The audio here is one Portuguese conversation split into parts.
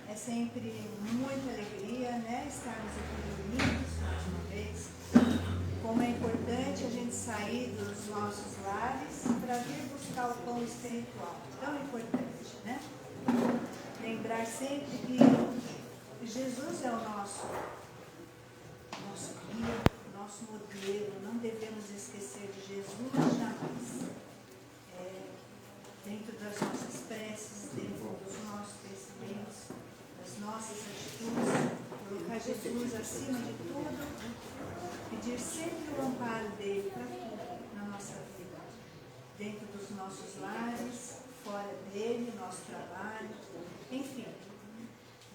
É sempre muita alegria, né, estarmos aqui reunidos mais uma vez. Como é importante a gente sair dos nossos lares para vir buscar o pão espiritual. Tão importante, né? Lembrar sempre que Jesus é o nosso guia, nosso modelo. Não devemos esquecer de Jesus jamais. Dentro das nossas preces, dentro dos nossos pensamentos, das nossas atitudes, colocar Jesus acima de tudo, pedir sempre o amparo dele para tudo na nossa vida, dentro dos nossos lares, fora dele, nosso trabalho, enfim,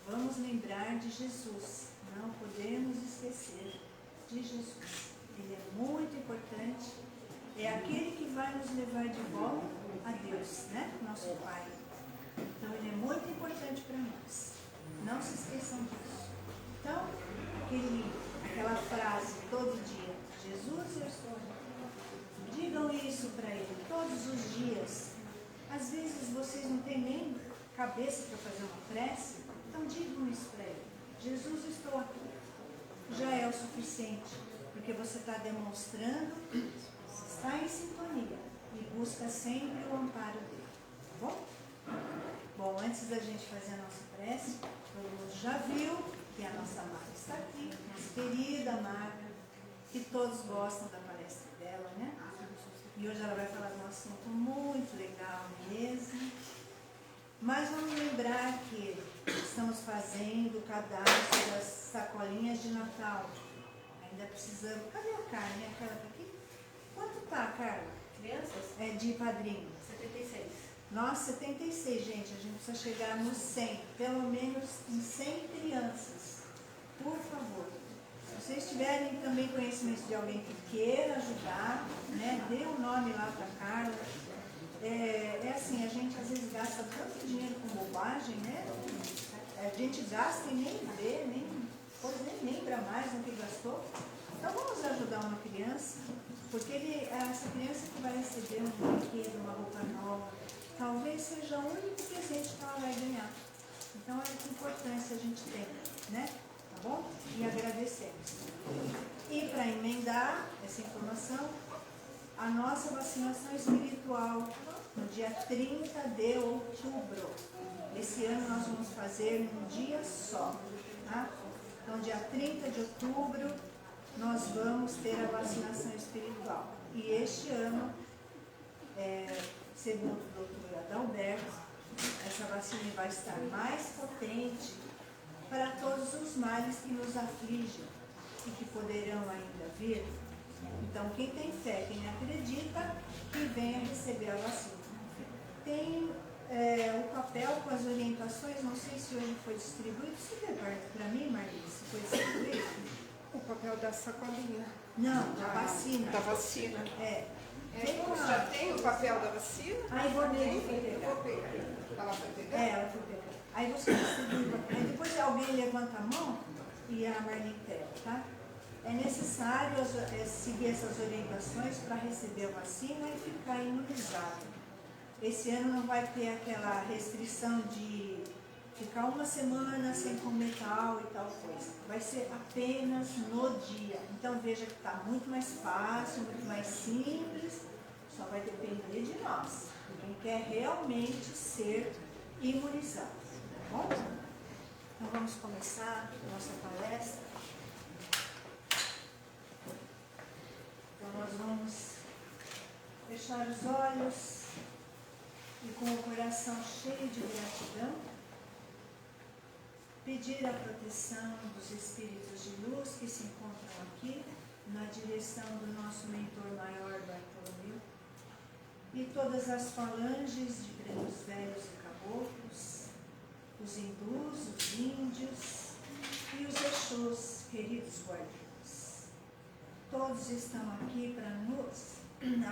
vamos lembrar de Jesus, não podemos esquecer de Jesus, ele é muito importante, é aquele que vai nos levar de volta a Deus, né? Nosso Pai. Então ele é muito importante para nós. Não se esqueçam disso. Então, aquela frase todo dia, Jesus, eu estou aqui. Digam isso para ele todos os dias. Às vezes vocês não têm nem cabeça para fazer uma prece, então digam isso para ele. Jesus, estou aqui. Já é o suficiente, porque você está demonstrando, você está em sintonia. E busca sempre o amparo dele, tá bom? Bom, antes da gente fazer a nossa prece, todo mundo já viu que a nossa Marta está aqui, nossa querida Marta, que todos gostam da palestra dela, né? E hoje ela vai falar de um assunto muito legal mesmo. Mas vamos lembrar que estamos fazendo o cadastro das sacolinhas de Natal. Ainda precisamos... Cadê a Carla? Aquela aqui? Quanto tá, Carla? Crianças? É de padrinho. 76. Nossa, 76, gente. A gente precisa chegar nos 100. Pelo menos em 100 crianças. Por favor. Se vocês tiverem também conhecimento de alguém que queira ajudar, né, dê um nome lá para a Carla. É assim, a gente às vezes gasta tanto dinheiro com bobagem, né? A gente gasta e nem vê, nem lembra mais no que gastou. Então vamos ajudar uma criança. Porque essa criança que vai receber um brinquedo, uma roupa nova, talvez seja o único presente que ela vai ganhar. Então, é que importância a gente tem, né? Tá bom? E agradecemos. E para emendar essa informação, a nossa vacinação espiritual, no dia 30 de outubro. Esse ano nós vamos fazer num dia só, tá? Então, dia 30 de outubro, nós vamos ter a vacinação espiritual. E este ano, segundo o doutor Adalberto, essa vacina vai estar mais potente para todos os males que nos afligem e que poderão ainda vir. Então, quem tem fé, quem acredita, que venha receber a vacina. Tem o papel com as orientações, não sei se hoje foi distribuído. Você vê para mim, Marlene, se foi distribuído? O papel da sacolinha. Não, da vacina. Da vacina. Você já tem o papel da vacina? A Ivonete foi pegar. Vou pegar. Ela foi pegar? Ela foi pegar. Aí você distribui o papel. Aí depois alguém levanta a mão e a Marlene pega, tá? É necessário seguir essas orientações para receber a vacina e ficar imunizado. Esse ano não vai ter aquela restrição de ficar uma semana sem comer tal e tal coisa. Vai ser apenas no dia. Então veja que está muito mais fácil, muito mais simples. Só vai depender de nós. Quem quer realmente ser imunizado. Tá bom? Então vamos começar a nossa palestra. Então nós vamos fechar os olhos e com o coração cheio de gratidão, pedir a proteção dos espíritos de luz que se encontram aqui, na direção do nosso mentor maior, Bartolomeu, e todas as falanges de pretos velhos e caboclos, os hindus, os índios e os exus, queridos guardiões. Todos estão aqui para nos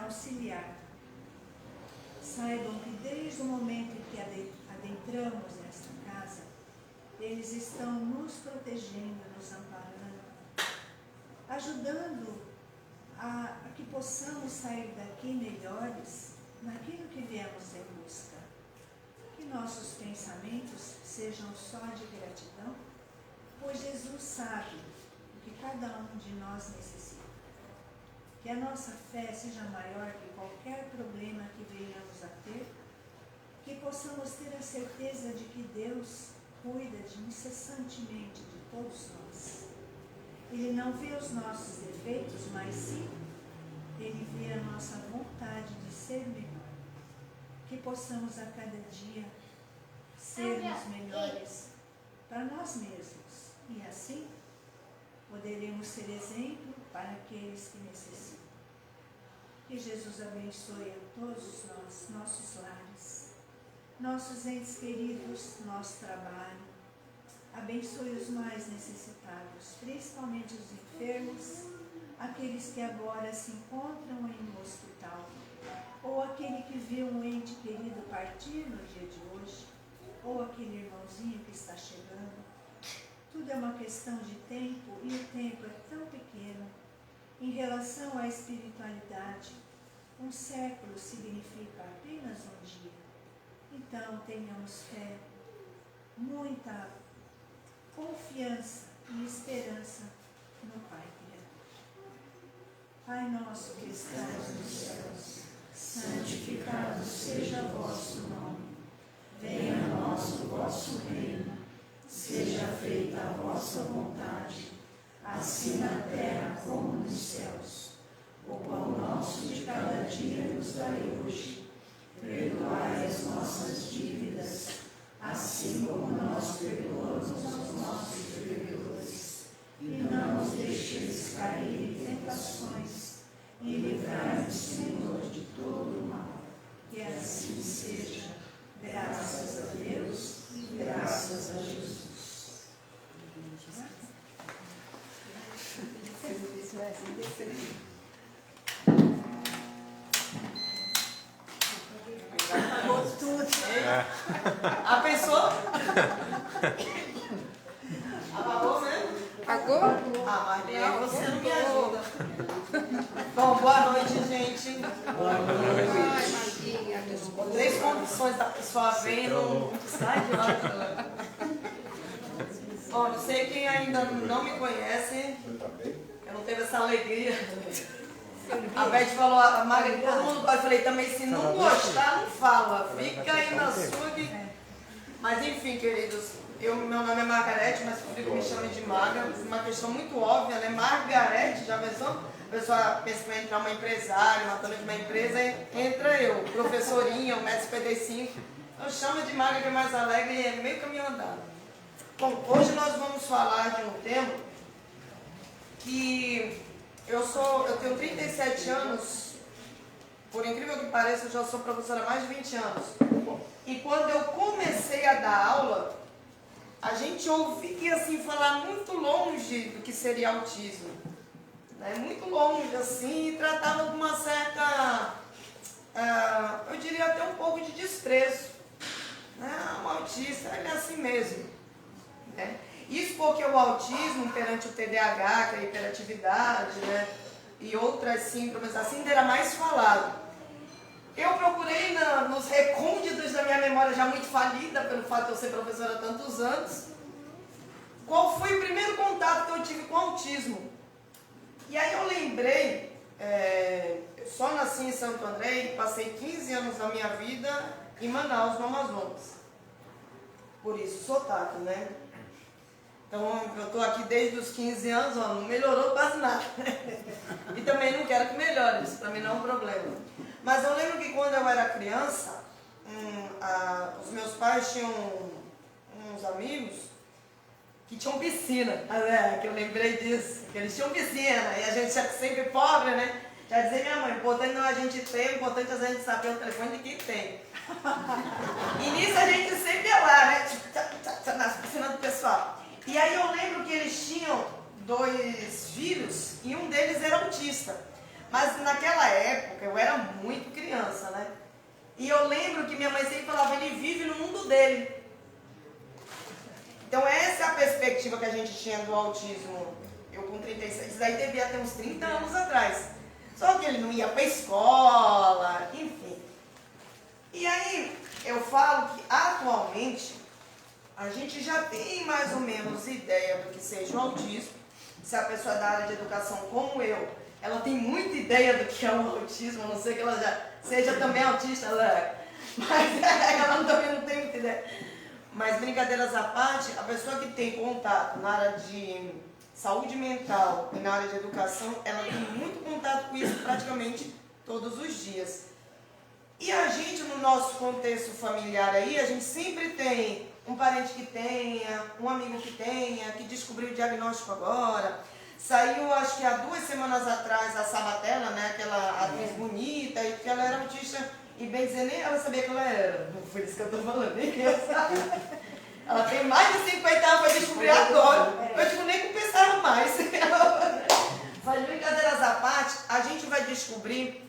auxiliar. Saibam que desde o momento em que adentramos nesta casa, eles estão nos protegendo, nos amparando, ajudando a que possamos sair daqui melhores naquilo que viemos em busca. Que nossos pensamentos sejam sejam só de gratidão, pois Jesus sabe o que cada um de nós necessita. Que a nossa fé seja maior que qualquer problema que venhamos a ter, que possamos ter a certeza de que Deus cuida incessantemente de todos nós. Ele não vê os nossos defeitos, mas sim, Ele vê a nossa vontade de ser melhor. Que possamos a cada dia sermos melhores para nós mesmos. E assim, poderemos ser exemplo para aqueles que necessitam. Que Jesus abençoe a todos nós, nossos lares, nossos entes queridos, nosso trabalho. Abençoe os mais necessitados, principalmente os enfermos, aqueles que agora se encontram em um hospital, ou aquele que viu um ente querido partir no dia de hoje, ou aquele irmãozinho que está chegando. Tudo é uma questão de tempo, e o tempo é tão pequeno. Em relação à espiritualidade, um século significa apenas um dia. Então, tenhamos fé, muita confiança e esperança no Pai Criador. Pai nosso que estás nos céus, santificado seja o vosso nome. Venha a nós o vosso reino. Seja feita a vossa vontade, assim na terra como nos céus. O pão nosso de cada dia nos dai hoje. Perdoai as nossas dívidas, assim como nós perdoamos aos nossos devedores. E não nos deixeis cair em tentações, e livrai-nos, Senhor, de todo o mal. Que assim seja, graças a Deus e graças a Jesus. Acabou tudo. A pessoa? Apagou mesmo? Pagou? Ah, Maria, você não me ajuda. Bom, boa noite, gente. Ai, Maria, desculpa. 3 condições da pessoa vendo. Sai de lá. Bom, não sei quem ainda não me conhece. Eu não teve essa alegria. A Beth falou, a Maria, todo mundo gosta. Eu falei também, se não gostar, não fala. Fica aí na sua. Mas enfim, queridos, meu nome é Margarete, mas prefiro que me chamem de Maga. Uma questão muito óbvia, né? Margarete, já pensou? A pessoa pensa que vai entrar uma empresária, uma dona de uma empresa, entra eu, professorinha, 1,55 m. Eu chamo de Maga, que é mais alegre e é meio caminho andado. Bom, hoje nós vamos falar de um tema que eu tenho 37 anos, por incrível que pareça, eu já sou professora há mais de 20 anos. E quando eu comecei a dar aula, a gente ouvia assim, falar muito longe do que seria autismo. Né? Muito longe, assim, e tratava com uma certa, eu diria até um pouco de desprezo. Né? Um autista, ele é assim mesmo. Né? Isso porque o autismo perante o TDAH, que é a hiperatividade, né? E outras síndromes assim, era mais falado. Eu procurei nos recônditos da minha memória, já muito falida pelo fato de eu ser professora há tantos anos, qual foi o primeiro contato que eu tive com o autismo. E aí eu lembrei, eu só nasci em Santo André e passei 15 anos da minha vida em Manaus, no Amazonas. Por isso, sotaque, né? Então, eu estou aqui desde os 15 anos, ó, não melhorou quase nada. E também não quero que melhore, isso para mim não é um problema. Mas eu lembro que quando eu era criança, os meus pais tinham uns amigos que tinham piscina. Que eu lembrei disso, que eles tinham piscina. E a gente é sempre pobre, né? Já dizia minha mãe, o importante não é a gente ter, o importante é a gente saber o telefone de quem tem. E nisso a gente sempre ia lá, né? Na piscina do pessoal. E aí eu lembro que eles tinham 2 filhos e um deles era autista. Mas naquela época eu era muito criança, né? E eu lembro que minha mãe sempre falava, ele vive no mundo dele. Então essa é a perspectiva que a gente tinha do autismo. Eu com 36, isso daí devia ter uns 30 anos atrás. Só que ele não ia para a escola, enfim. E aí eu falo que atualmente a gente já tem mais ou menos ideia do que seja o autismo. Se a pessoa é da área de educação como eu, ela tem muita ideia do que é o autismo, a não ser que ela já seja também autista, mas ela também não tem muita ideia. Mas brincadeiras à parte, a pessoa que tem contato na área de saúde mental e na área de educação, ela tem muito contato com isso praticamente todos os dias. E a gente, no nosso contexto familiar aí, a gente sempre tem um parente que tenha, um amigo que tenha, que descobriu o diagnóstico agora. Saiu, acho que há 2 semanas atrás, a Sabatella, né, aquela atriz bonita, e que ela era autista, e bem dizer, nem ela sabia que ela era. Não foi isso que eu tô falando, nem eu sabia. Ela tem mais de 50 anos para descobrir agora. Eu digo, nem que pensava mais. Mas brincadeiras à parte, a gente vai descobrir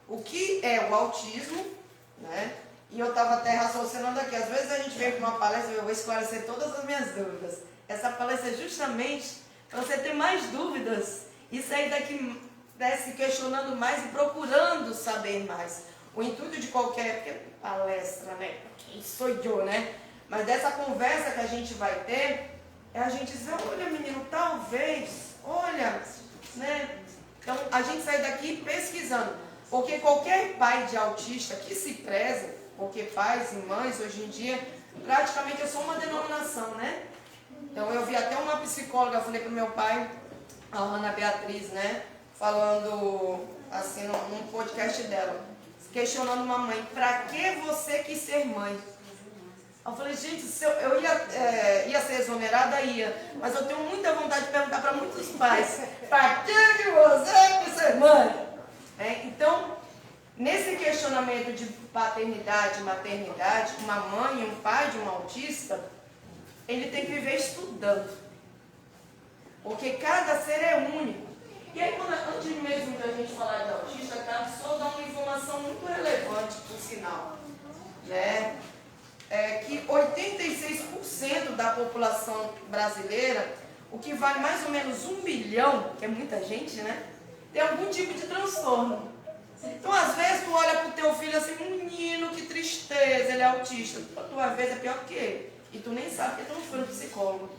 o que é o autismo, né? E eu estava até raciocinando aqui, às vezes a gente vem para uma palestra e eu vou esclarecer todas as minhas dúvidas. Essa palestra é justamente para você ter mais dúvidas e sair daqui se questionando mais e procurando saber mais. O intuito de qualquer palestra, né? Quem sou eu, né? Mas dessa conversa que a gente vai ter, é a gente dizer, olha menino, talvez, olha, né? Então a gente sai daqui pesquisando. Porque qualquer pai de autista que se preze, porque pais e mães hoje em dia, praticamente é só uma denominação, né? Então eu vi até uma psicóloga, falei para o meu pai, a Ana Beatriz, né? Falando assim num podcast dela, questionando uma mãe, para que você quis ser mãe? Eu falei, gente, se eu ia ser exonerada, ia, mas eu tenho muita vontade de perguntar para muitos pais, para que você quis ser mãe? Então, nesse questionamento de paternidade e maternidade, uma mãe e um pai de um autista, ele tem que viver estudando. Porque cada ser é único. E aí, antes mesmo de a gente falar de autista, cabe só dar uma informação muito relevante, por sinal. Né? Que 86% da população brasileira, o que vale mais ou menos 1 milhão, que é muita gente, né? Tem algum tipo de transtorno. Então, às vezes, tu olha pro teu filho assim, menino, que tristeza, ele é autista. Tu, às vezes, é pior que ele. E tu nem sabe porque tu não foi no psicólogo.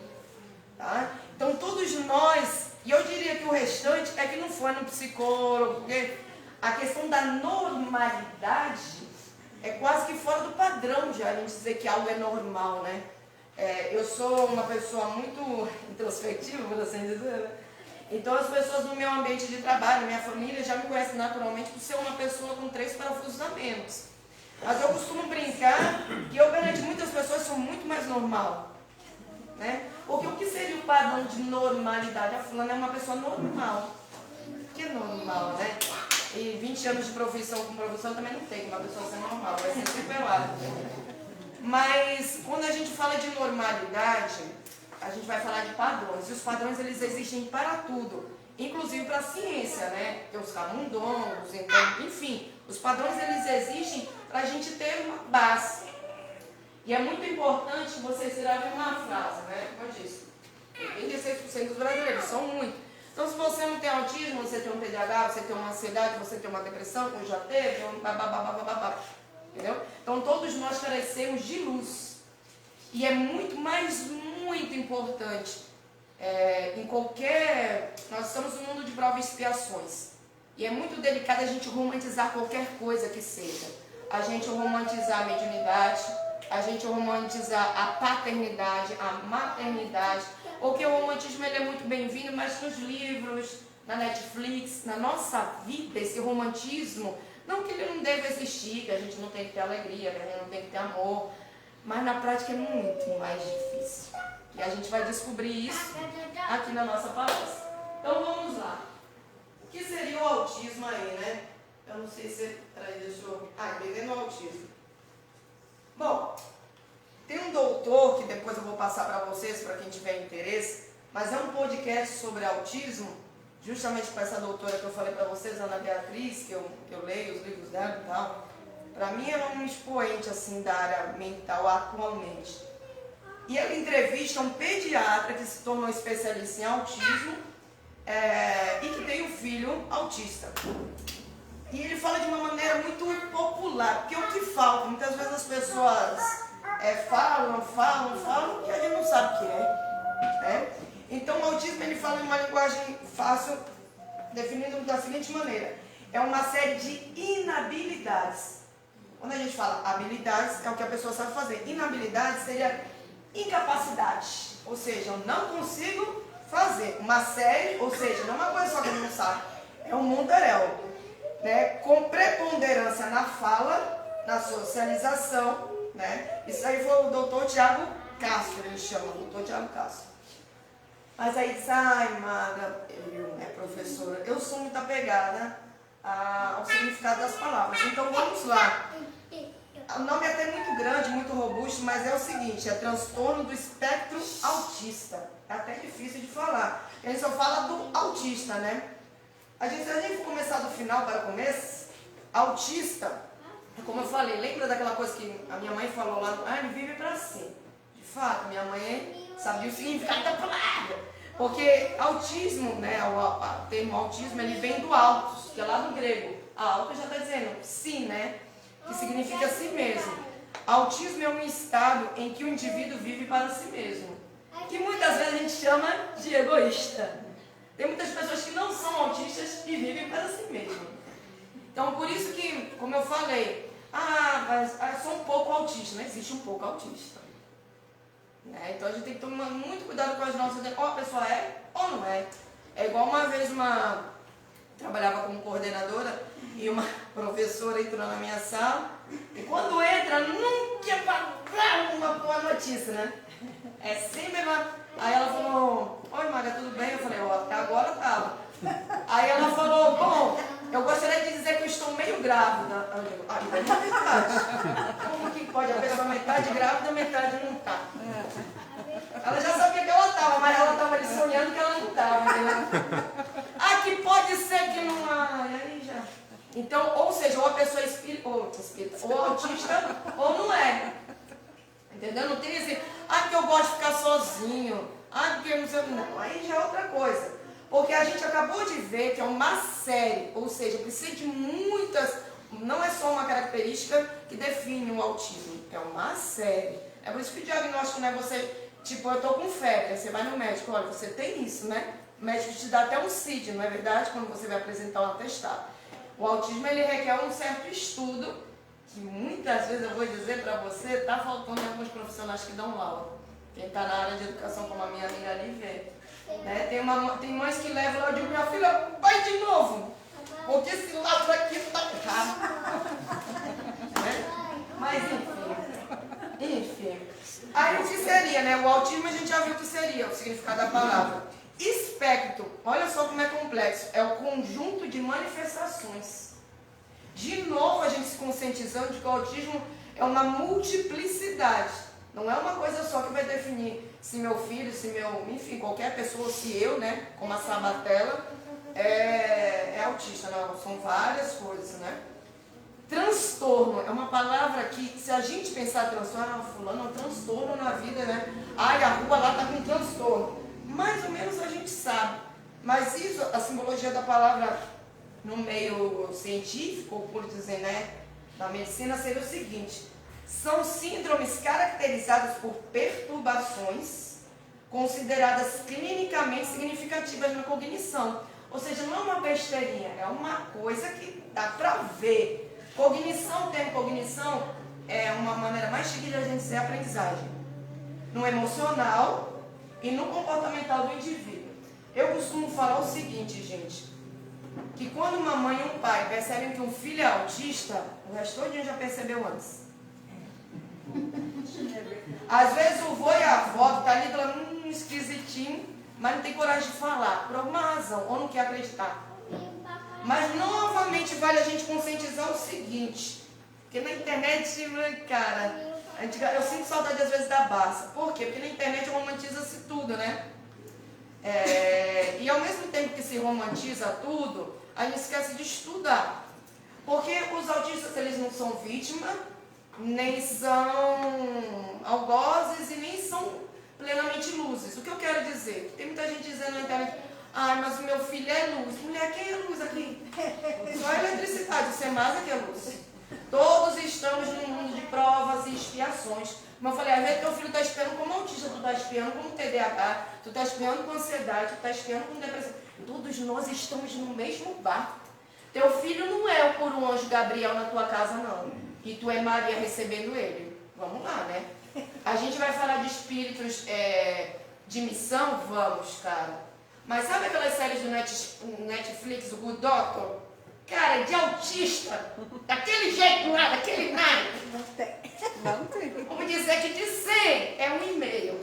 Tá? Então, todos nós, e eu diria que o restante é que não foi no psicólogo, porque a questão da normalidade é quase que fora do padrão já, a gente dizer que algo é normal, né? Eu sou uma pessoa muito introspectiva, por assim dizer, né? Então as pessoas no meu ambiente de trabalho, minha família já me conhecem naturalmente por ser uma pessoa com 3 parafusos a menos. Mas eu costumo brincar que eu perante muitas pessoas sou muito mais normal. Né? Porque o que seria o padrão de normalidade? A fulana é uma pessoa normal. Que é normal, né? E 20 anos de profissão com profissão também não tem uma pessoa ser normal, vai ser superado. Mas quando a gente fala de normalidade, a gente vai falar de padrões. E os padrões, eles existem para tudo. Inclusive para a ciência, né? Tem os camundongos, então, enfim. Os padrões, eles existem para a gente ter uma base. E é muito importante vocês tirarem uma frase, né? Como eu disse, 86% dos brasileiros, são muitos. Então, se você não tem autismo, você tem um TDAH, você tem uma ansiedade, você tem uma depressão, como já teve, entendeu? Então, todos nós carecemos de luz. E é muito importante, em qualquer... Nós estamos num mundo de provas e expiações. E é muito delicado a gente romantizar qualquer coisa que seja. A gente romantizar a mediunidade, a gente romantizar a paternidade, a maternidade, porque o romantismo ele é muito bem-vindo, mas nos livros, na Netflix, na nossa vida, esse romantismo, não que ele não deva existir, que a gente não tem que ter alegria, que a gente não tem que ter amor, mas na prática é muito mais difícil. E a gente vai descobrir isso aqui na nossa palestra. Então vamos lá. O que seria o autismo aí, né? Eu não sei se... Peraí, deixa eu... entendendo o autismo. Bom, tem um doutor, que depois eu vou passar para vocês, para quem tiver interesse, mas é um podcast sobre autismo, justamente com essa doutora que eu falei para vocês, Ana Beatriz, que eu leio os livros dela e tal. Para mim, ela é um expoente assim, da área mental atualmente. E ela entrevista um pediatra que se tornou especialista em autismo e que tem um filho autista. E ele fala de uma maneira muito popular, porque o que falta, muitas vezes as pessoas falam, e a gente não sabe o que é. Né? Então, o autismo, ele fala em uma linguagem fácil, definindo da seguinte maneira. É uma série de inabilidades. Quando a gente fala habilidades, é o que a pessoa sabe fazer. Inabilidade seria incapacidade. Ou seja, eu não consigo fazer. Uma série, ou seja, não é uma coisa só que a gente não sabe. É um mundaréu. Né? Com preponderância na fala, na socialização. Né? Isso aí foi o doutor Tiago Castro, ele chama, doutor Tiago Castro. Mas aí diz, ai, Maga, professora, eu sou muito apegada ao significado das palavras. Então vamos lá. O nome é até muito grande, muito robusto, mas é o seguinte, é transtorno do espectro autista. É até difícil de falar. A gente só fala do autista, né? Se a gente começar do final para o começo, autista, como eu falei, lembra daquela coisa que a minha mãe falou lá, ele vive para si. De fato, minha mãe sabia o significado da palavra. Porque autismo, né, o termo autismo, ele vem do autos, que é lá do grego. A auto já está dizendo si, né? Que significa si mesmo. Autismo é um estado em que o indivíduo vive para si mesmo. Que muitas vezes a gente chama de egoísta. Tem muitas pessoas que não são autistas e vivem para si mesmo. Então, por isso que, como eu falei, mas eu sou um pouco autista. Não existe um pouco autista. Né? Então, a gente tem que tomar muito cuidado com as nossas... Ou a pessoa é ou não é. É igual uma vez trabalhava como coordenadora e uma professora entrou na minha sala e quando entra, nunca é para uma boa notícia, né? É sempre uma... Aí ela falou, oi Maga, tudo bem? Eu falei, até agora tava. Aí ela falou, bom, eu gostaria de dizer que eu estou meio grávida. Eu digo, então não é verdade. Como que pode? A pessoa metade grávida, metade não tá. Ela já sabia que ela estava, mas ela estava ali sonhando que ela não estava. Que pode ser que não... aí já... Então, ou seja, ou a pessoa é espírita, ou autista, ou não é. Entendeu? Não tem esse... que eu gosto de ficar sozinho. Porque não sei... Não, aí já é outra coisa. Porque a gente acabou de ver que é uma série, ou seja, precisa de muitas... Não é só uma característica que define o autismo, é uma série. É por isso que o diagnóstico não é você... Tipo, eu tô com febre, aí você vai no médico, olha, você tem isso, né? O médico te dá até um CID, não é verdade? Quando você vai apresentar um atestado. O autismo, ele requer um certo estudo, que muitas vezes, eu vou dizer para você, está faltando em alguns profissionais que dão aula. Quem está na área de educação, como a minha amiga ali, vê. Né? Tem mães que levam lá, eu digo, minha filha, vai de novo, porque esse lado aqui está errado. Né? Mas, enfim. Aí o que seria, né? O autismo a gente já viu o que seria, o significado da palavra. Espectro, olha só como é complexo, é o conjunto de manifestações. De novo a gente se conscientizando de que o autismo é uma multiplicidade. Não é uma coisa só que vai definir se meu filho, enfim, qualquer pessoa, se eu, né, como a Sabatella, é autista. Não, são várias coisas, né? Transtorno é uma palavra que, se a gente pensar transtorno, fulano é um transtorno na vida, né? A rua lá está com transtorno. Mais ou menos a gente sabe. Mas isso, a simbologia da palavra no meio científico, por dizer, né, na medicina, seria o seguinte: são síndromes caracterizadas por perturbações consideradas clinicamente significativas na cognição. Ou seja, não é uma besteirinha, é uma coisa que dá para ver. Cognição, termo cognição, é uma maneira mais chique de a gente dizer aprendizagem. No emocional e no comportamental do indivíduo. Eu costumo falar o seguinte, gente, que quando uma mãe e um pai percebem que um filho é autista, o resto todo já percebeu antes. Às vezes o vô e a avó tá ali falando, esquisitinho, mas não tem coragem de falar, por alguma razão, ou não quer acreditar. Mas novamente vale a gente conscientizar o seguinte, porque na internet, cara, eu sinto saudade às vezes da Barça. Por quê? Porque na internet romantiza-se tudo, né? E ao mesmo tempo que se romantiza tudo, a gente esquece de estudar. Porque os autistas, eles não são vítima, nem são algozes e nem são plenamente luzes. O que eu quero dizer? Tem muita gente dizendo na internet, mas o meu filho é luz. Mulher, quem é luz aqui? Só a eletricidade, o Semasa que é luz. Todos estamos num mundo de provas e expiações. Como eu falei, às vezes teu filho está espiando como autista, tu está espiando como TDAH, tu está espiando com ansiedade, tu está espiando com depressão. Todos nós estamos no mesmo barco. Teu filho não é o puro anjo Gabriel na tua casa, não. E tu é Maria recebendo ele. Vamos lá, né? A gente vai falar de espíritos de missão? Vamos, cara. Mas sabe aquelas séries do Netflix, o Good Doctor? Cara, de autista, daquele jeito lá, daquele nada. Não tem. Vamos dizer que de 100 é 1,5.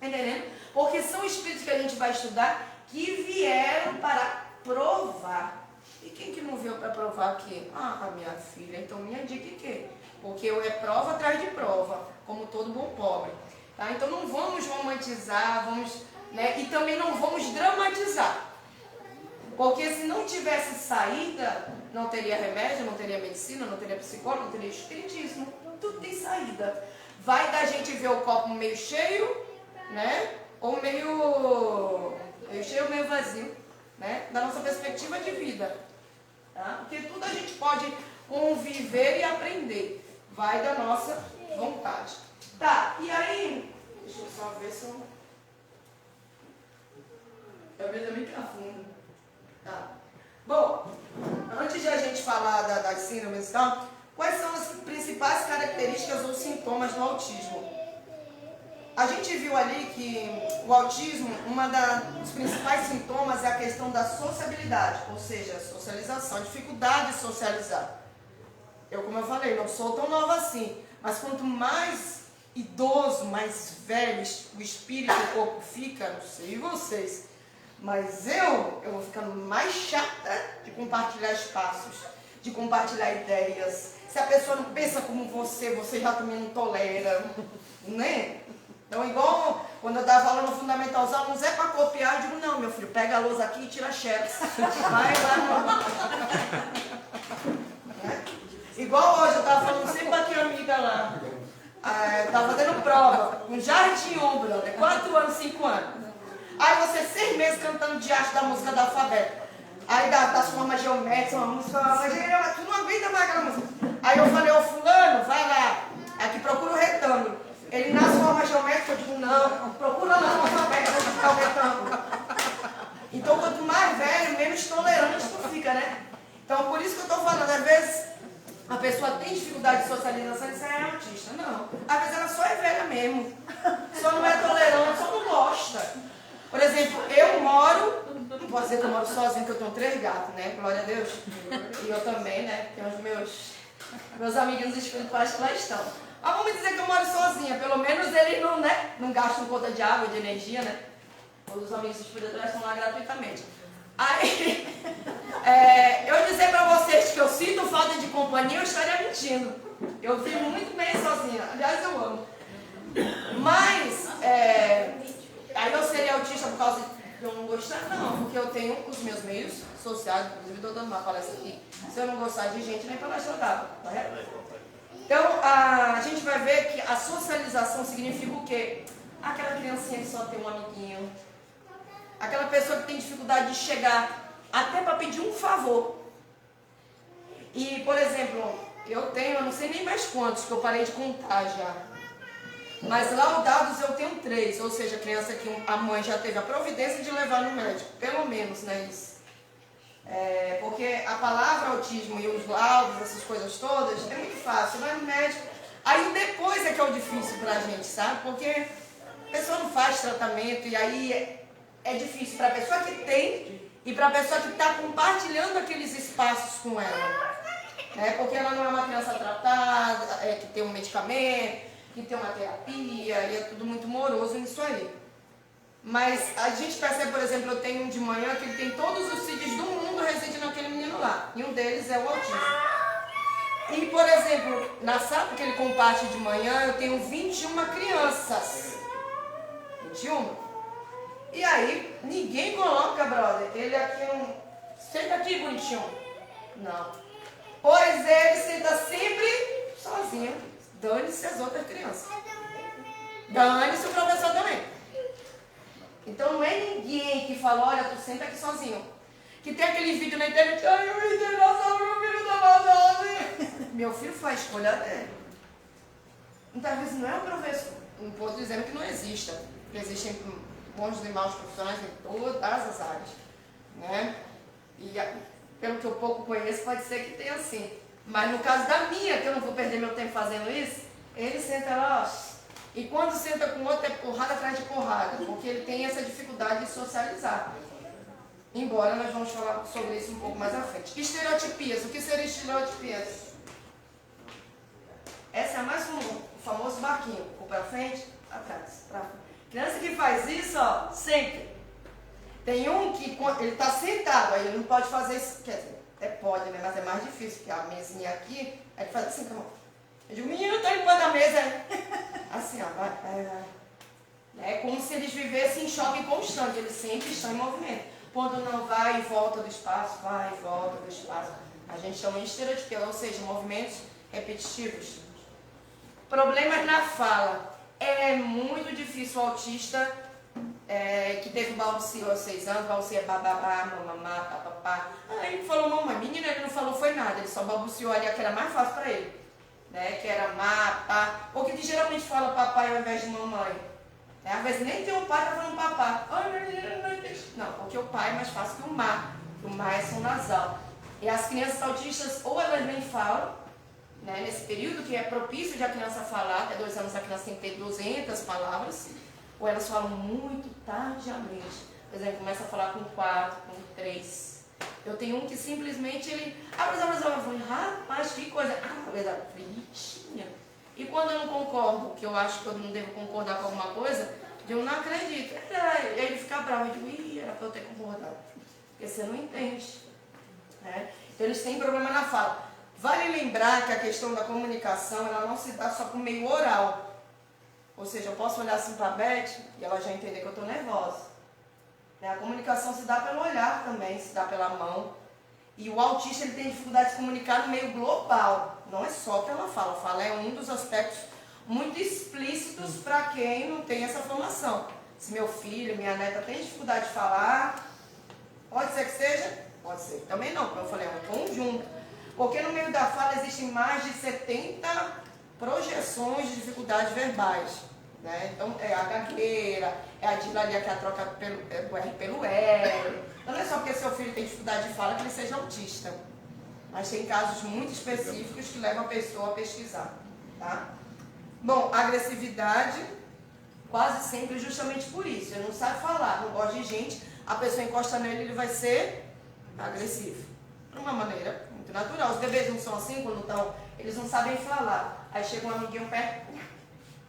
Entendendo? Porque são espíritos que a gente vai estudar que vieram para provar. E quem que não veio para provar aqui? Ah, minha filha, então minha dica é quê? Porque eu é prova atrás de prova, como todo bom pobre. Tá? Então não vamos romantizar, né? E também não vamos dramatizar. Porque se não tivesse saída, não teria remédio, não teria medicina, não teria psicólogo, não teria espiritismo. Tudo tem saída. Vai da gente ver o copo meio cheio, né? Ou meio cheio ou meio vazio, né? Da nossa perspectiva de vida. Tá? Porque tudo a gente pode conviver e aprender. Vai da nossa vontade. Tá, e aí... Deixa eu só ver se eu... Talvez eu me profundo. Tá. Bom, antes de a gente falar das síndromes e tal, quais são as principais características ou sintomas do autismo? A gente viu ali que o autismo, dos principais sintomas é a questão da sociabilidade, ou seja, socialização, dificuldade de socializar. Como eu falei, não sou tão nova assim, mas quanto mais idoso, mais velho o espírito, o corpo fica, não sei vocês, mas eu vou ficando mais chata de compartilhar espaços, de compartilhar ideias. Se a pessoa não pensa como você já também não tolera, né? Então, igual quando eu dava aula no Fundamental, os alunos é para copiar, eu digo, não, meu filho, pega a lousa aqui e tira xerox. Vai lá, né? Igual hoje, eu estava falando sempre para aqui, amiga lá. Estava fazendo prova, um jardim, brother, 4 anos, 5 anos. Aí você 6 meses cantando diacho da música do alfabeto. Aí das formas geométricas, uma música, mas tu não aguenta mais aquela música. Aí eu falei, ô fulano, vai lá, aqui procura o retângulo. Ele nas formas geométricas, eu digo, não, procura lá no alfabeto, onde ficar o retângulo. Então quanto mais velho, menos tolerante tu fica, né? Então por isso que eu estou falando, às vezes a pessoa tem dificuldade de socialização e diz, é autista. Não, às vezes ela só é velha mesmo. Só não é tolerante, só não gosta. Por exemplo, eu moro, não posso dizer que eu moro sozinho, que eu tenho 3 gatos, né? Glória a Deus. E eu também, né? Tem os meus amiguinhos espirituais que lá estão. Mas vamos dizer que eu moro sozinha, pelo menos eles não, né? Não gastam conta de água, de energia, né? Os amigos espirituais estão lá gratuitamente. Aí, eu dizer pra vocês que eu sinto falta de companhia, eu estaria mentindo. Eu vivo muito bem sozinha, aliás eu amo. Mas, aí eu seria autista por causa de eu não gostar? Não, porque eu tenho os meus meios sociais, inclusive estou dando uma palestra aqui. Se eu não gostar de gente, nem palestra eu dava, correto? Então, a gente vai ver que a socialização significa o quê? Aquela criancinha que só tem um amiguinho. Aquela pessoa que tem dificuldade de chegar até para pedir um favor. E, por exemplo, eu não sei nem mais quantos, que eu parei de contar já. Mas laudados eu tenho 3, ou seja, criança que a mãe já teve a providência de levar no médico, pelo menos, né, isso. Porque a palavra autismo e os laudos, essas coisas todas, é muito fácil, vai no médico. Aí depois é que é o difícil pra gente, sabe? Porque a pessoa não faz tratamento e aí é difícil para a pessoa que tem e para a pessoa que está compartilhando aqueles espaços com ela. Porque ela não é uma criança tratada, que tem um medicamento, que tem uma terapia, e é tudo muito moroso nisso aí. Mas a gente percebe, por exemplo, eu tenho um de manhã que ele tem todos os CIDs do mundo reside naquele menino lá. E um deles é o autismo. E, por exemplo, na sala que ele comparte de manhã, eu tenho 21 crianças. 21? E aí, ninguém coloca, brother, ele aqui senta aqui, bonitinho. Não. Pois ele senta sempre sozinho. Dane-se as outras crianças. Dane-se o professor também. Então não é ninguém que fala, olha, tu senta aqui sozinho. Que tem aquele vídeo na internet, ai, eu me interessa, meu filho tá sozinho. Meu filho faz escolha dele. Muitas vezes não é o professor, não estou dizendo que não exista, porque existem bons e maus profissionais em todas as áreas, né? E pelo que eu pouco conheço, pode ser que tenha assim. Mas no caso da minha, que eu não vou perder meu tempo fazendo isso, ele senta lá, ó, e quando senta com o outro é porrada atrás de porrada, porque ele tem essa dificuldade de socializar. Embora nós vamos falar sobre isso um pouco mais à frente. Estereotipias. O que seria estereotipias? Essa é a mais comum, o famoso barquinho. Ou para frente, atrás. Criança que faz isso, ó, sempre. Tem um que ele está sentado, aí ele não pode fazer isso. Quer dizer, até pode, né? Mas é mais difícil, porque a mesinha aqui, aí ele faz assim com a mão. Eu digo, menino, tá limpando a mesa. Assim, ó, vai. É como se eles vivessem em choque constante, eles sempre estão em movimento. Quando não vai e volta do espaço, vai e volta do espaço. A gente chama de estereotipia, ou seja, movimentos repetitivos. Problemas na fala. É muito difícil o autista que teve balbucio aos 6 anos, balbucia bababá, mamamá, papapá. Aí ele falou mamãe, menina, ele não falou foi nada, ele só balbuciou ali a que era mais fácil para ele. Né? Que era má, pá. Ou que geralmente fala papai ao invés de mamãe. Às vezes nem tem um pai, tá falando papá. Não, porque o pai é mais fácil que o má. O má é som nasal. E as crianças autistas, ou elas nem falam, né, nesse período que é propício de a criança falar, até 2 anos a criança tem que ter 200 palavras, ou elas falam muito tardiamente. Por exemplo, começa a falar com 4, com 3. Eu tenho um que simplesmente ele... rapaz, que coisa... fritinha. E quando eu não concordo, que eu acho que eu não devo concordar com alguma coisa, eu não acredito. Aí ele fica bravo, eu digo, era para eu ter concordado. Porque você não entende. Né? Então eles têm problema na fala. Vale lembrar que a questão da comunicação, ela não se dá só por meio oral. Ou seja, eu posso olhar assim para a Beth e ela já entender que eu estou nervosa. A comunicação se dá pelo olhar também, se dá pela mão. E o autista ele tem dificuldade de se comunicar no meio global, não é só pela fala. A fala é um dos aspectos muito explícitos para quem não tem essa formação. Se meu filho, minha neta tem dificuldade de falar, pode ser que seja? Pode ser. Também não, como eu falei, é um conjunto. Porque no meio da fala existem mais de 70 projeções de dificuldades verbais. Né? Então, é a gagueira, é a dislalia que é a troca do R pelo L. Então, não é só porque seu filho tem dificuldade de fala que ele seja autista. Mas tem casos muito específicos que levam a pessoa a pesquisar. Tá? Bom, agressividade, quase sempre justamente por isso. Ele não sabe falar, não gosta de gente, a pessoa encosta nele, ele vai ser agressivo. De uma maneira muito natural. Os bebês não são assim quando estão, eles não sabem falar. Aí chega um amiguinho perto,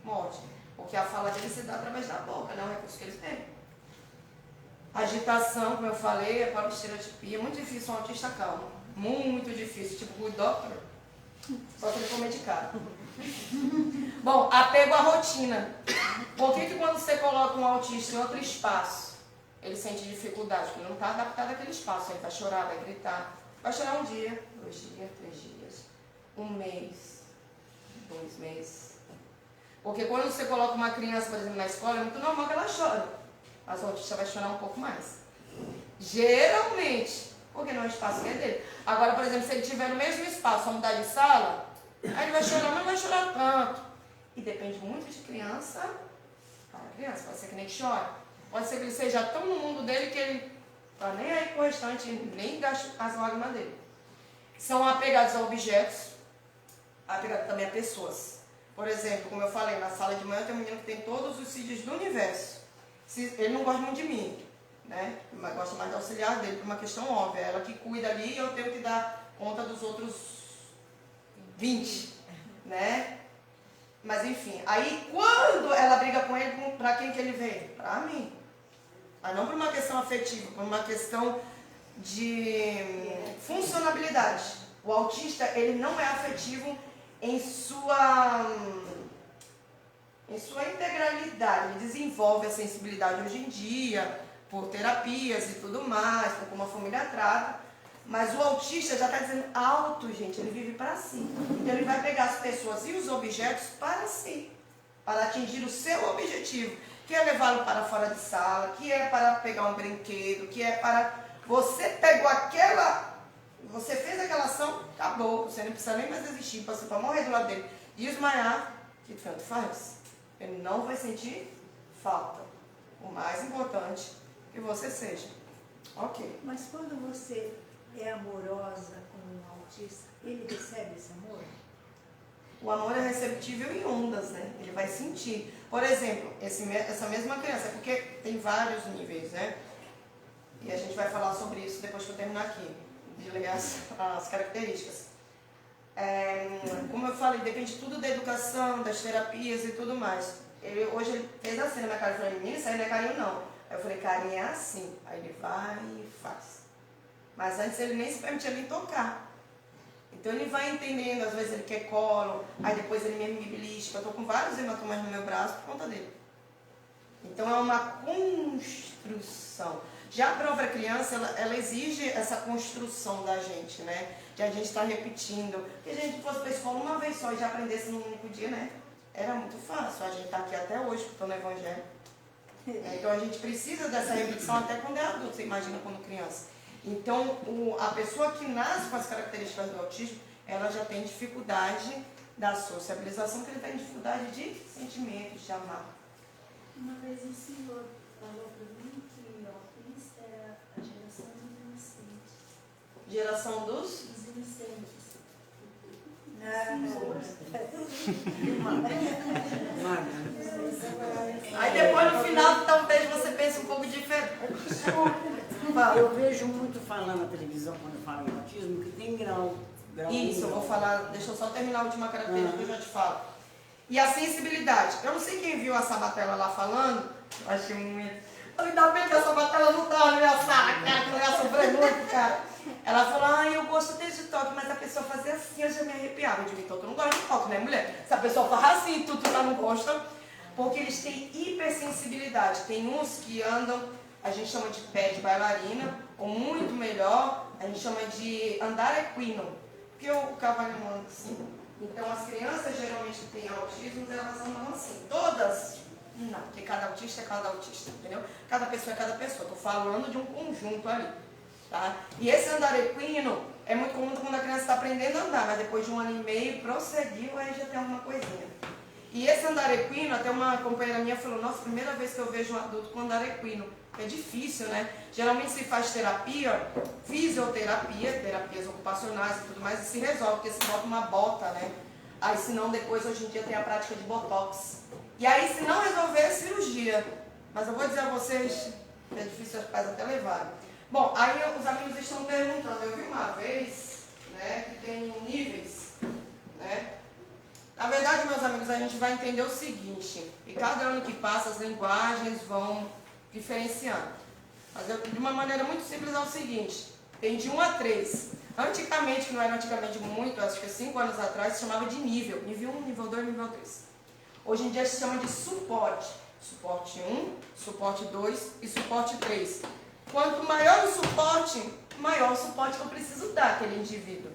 morde. Porque a fala dele se dá através da boca, não é o recurso que eles têm. Agitação, como eu falei, é para estereotipia. Muito difícil um autista calmo. Muito difícil, tipo o doctor. Só que ele for medicado. Bom, apego à rotina. Por que quando você coloca um autista em outro espaço, ele sente dificuldade? Porque ele não está adaptado àquele espaço. Ele vai chorar, vai gritar. Vai chorar 1 dia, 2 dias, 3 dias, 1 mês, 2 meses. Porque quando você coloca uma criança, por exemplo, na escola, é muito normal que ela chore. Mas o autista vai chorar um pouco mais. Geralmente, porque não é o espaço que é dele. Agora, por exemplo, se ele estiver no mesmo espaço, vamos mudar de sala, aí ele vai chorar, mas não vai chorar tanto. E depende muito de criança para criança. Pode ser que nem chora. Pode ser que ele seja tão no mundo dele que ele está nem aí com o restante, nem gasta as lágrimas dele. São apegados a objetos, apegados também a pessoas. Por exemplo, como eu falei, na sala de manhã tem um menino que tem todos os CDs do universo. Ele não gosta muito de mim, né? Mas gosta mais de auxiliar dele por uma questão óbvia. Ela que cuida ali e eu tenho que dar conta dos outros 20, né? Mas enfim, aí quando ela briga com ele, para quem que ele vem? Para mim. Mas não por uma questão afetiva, por uma questão de funcionalidade. O autista, ele não é afetivo em sua integralidade. Ele desenvolve a sensibilidade hoje em dia, por terapias e tudo mais, por como a família trata. Mas o autista já está dizendo alto, gente, ele vive para si. Então ele vai pegar as pessoas e os objetos para si, para atingir o seu objetivo, que é levá-lo para fora de sala, que é para pegar um brinquedo, que é para... Você pegou aquela... Você fez aquela ação, acabou, você não precisa nem mais existir, você pode morrer do lado dele, desmaiar, que tanto faz. Ele não vai sentir falta. O mais importante que você seja. Ok. Mas quando você é amorosa com um autista, ele recebe esse amor? O amor é receptível em ondas, né? Ele vai sentir. Por exemplo, essa mesma criança, porque tem vários níveis, né? E a gente vai falar sobre isso depois que eu terminar aqui, de ler as características. Como eu falei, depende tudo da educação, das terapias e tudo mais. Hoje ele fez assim na minha cara, eu falei, menina, isso aí não é carinho não. Aí eu falei, carinho é assim. Aí ele vai e faz. Mas antes ele nem se permitia nem tocar. Então ele vai entendendo, às vezes ele quer colo, aí depois ele mesmo me belisca. Eu estou com vários hematomas no meu braço por conta dele. Então é uma construção. Já a própria criança, ela exige essa construção da gente, né? De a gente estar repetindo. Se a gente fosse para a escola uma vez só e já aprendesse num único dia, né? Era muito fácil. A gente está aqui até hoje, escutando o Evangelho. Então a gente precisa dessa repetição até quando é adulto, você imagina quando criança. Então a pessoa que nasce com as características do autismo, ela já tem dificuldade da sociabilização, porque ele tem dificuldade de sentimentos, de amar. Uma vez o senhor falou para mim que o autista era a geração dos inocentes. Geração dos? Dos inocentes. Aí depois no final talvez você pense um pouco diferente. Eu vejo muito falando na televisão quando fala em autismo que tem grau. Isso, eu vou falar, deixa eu só terminar a última característica que eu já te falo. E a sensibilidade. Eu não sei quem viu a Sabatella lá falando, eu achei muito. Ainda bem que a Sabatella não estava na minha sala, cara, que eu ia sofrer muito, cara. Ela falou, eu gosto desse toque, mas a pessoa fazia assim, eu já me arrepiava. Eu digo, então tu não gosta de toque, né, mulher? Se a pessoa faz assim, tu já não gosta, porque eles têm hipersensibilidade. Tem uns que andam, a gente chama de pé de bailarina, ou muito melhor, a gente chama de andar equino, porque o cavalo não anda assim. Então as crianças geralmente que têm autismo, elas andam assim. Todas? Não, porque cada autista é cada autista, entendeu? Cada pessoa é cada pessoa. Estou falando de um conjunto ali. Tá? E esse andar equino é muito comum quando a criança está aprendendo a andar, mas depois de 1 ano e meio prosseguiu, aí já tem alguma coisinha. E esse andar equino, até uma companheira minha falou, nossa, primeira vez que eu vejo um adulto com andar equino. É difícil, né? Geralmente se faz terapia, fisioterapia, terapias ocupacionais e tudo mais, e se resolve, porque se bota uma bota, né? Aí senão depois, hoje em dia, tem a prática de botox. E aí, se não resolver, é cirurgia. Mas eu vou dizer a vocês, que é difícil os pais até levarem. Bom, aí os amigos estão perguntando, eu vi uma vez, né, que tem níveis, né? Na verdade, meus amigos, a gente vai entender o seguinte, e cada ano que passa as linguagens vão diferenciando. Mas eu, de uma maneira muito simples é o seguinte, tem de 1 a 3. Antigamente, que não era antigamente muito, acho que 5 anos atrás, se chamava de nível. Nível 1, nível 2, nível 3. Hoje em dia se chama de suporte. Suporte 1, suporte 2 e suporte 3. Quanto maior o suporte, maior o suporte que eu preciso dar àquele indivíduo.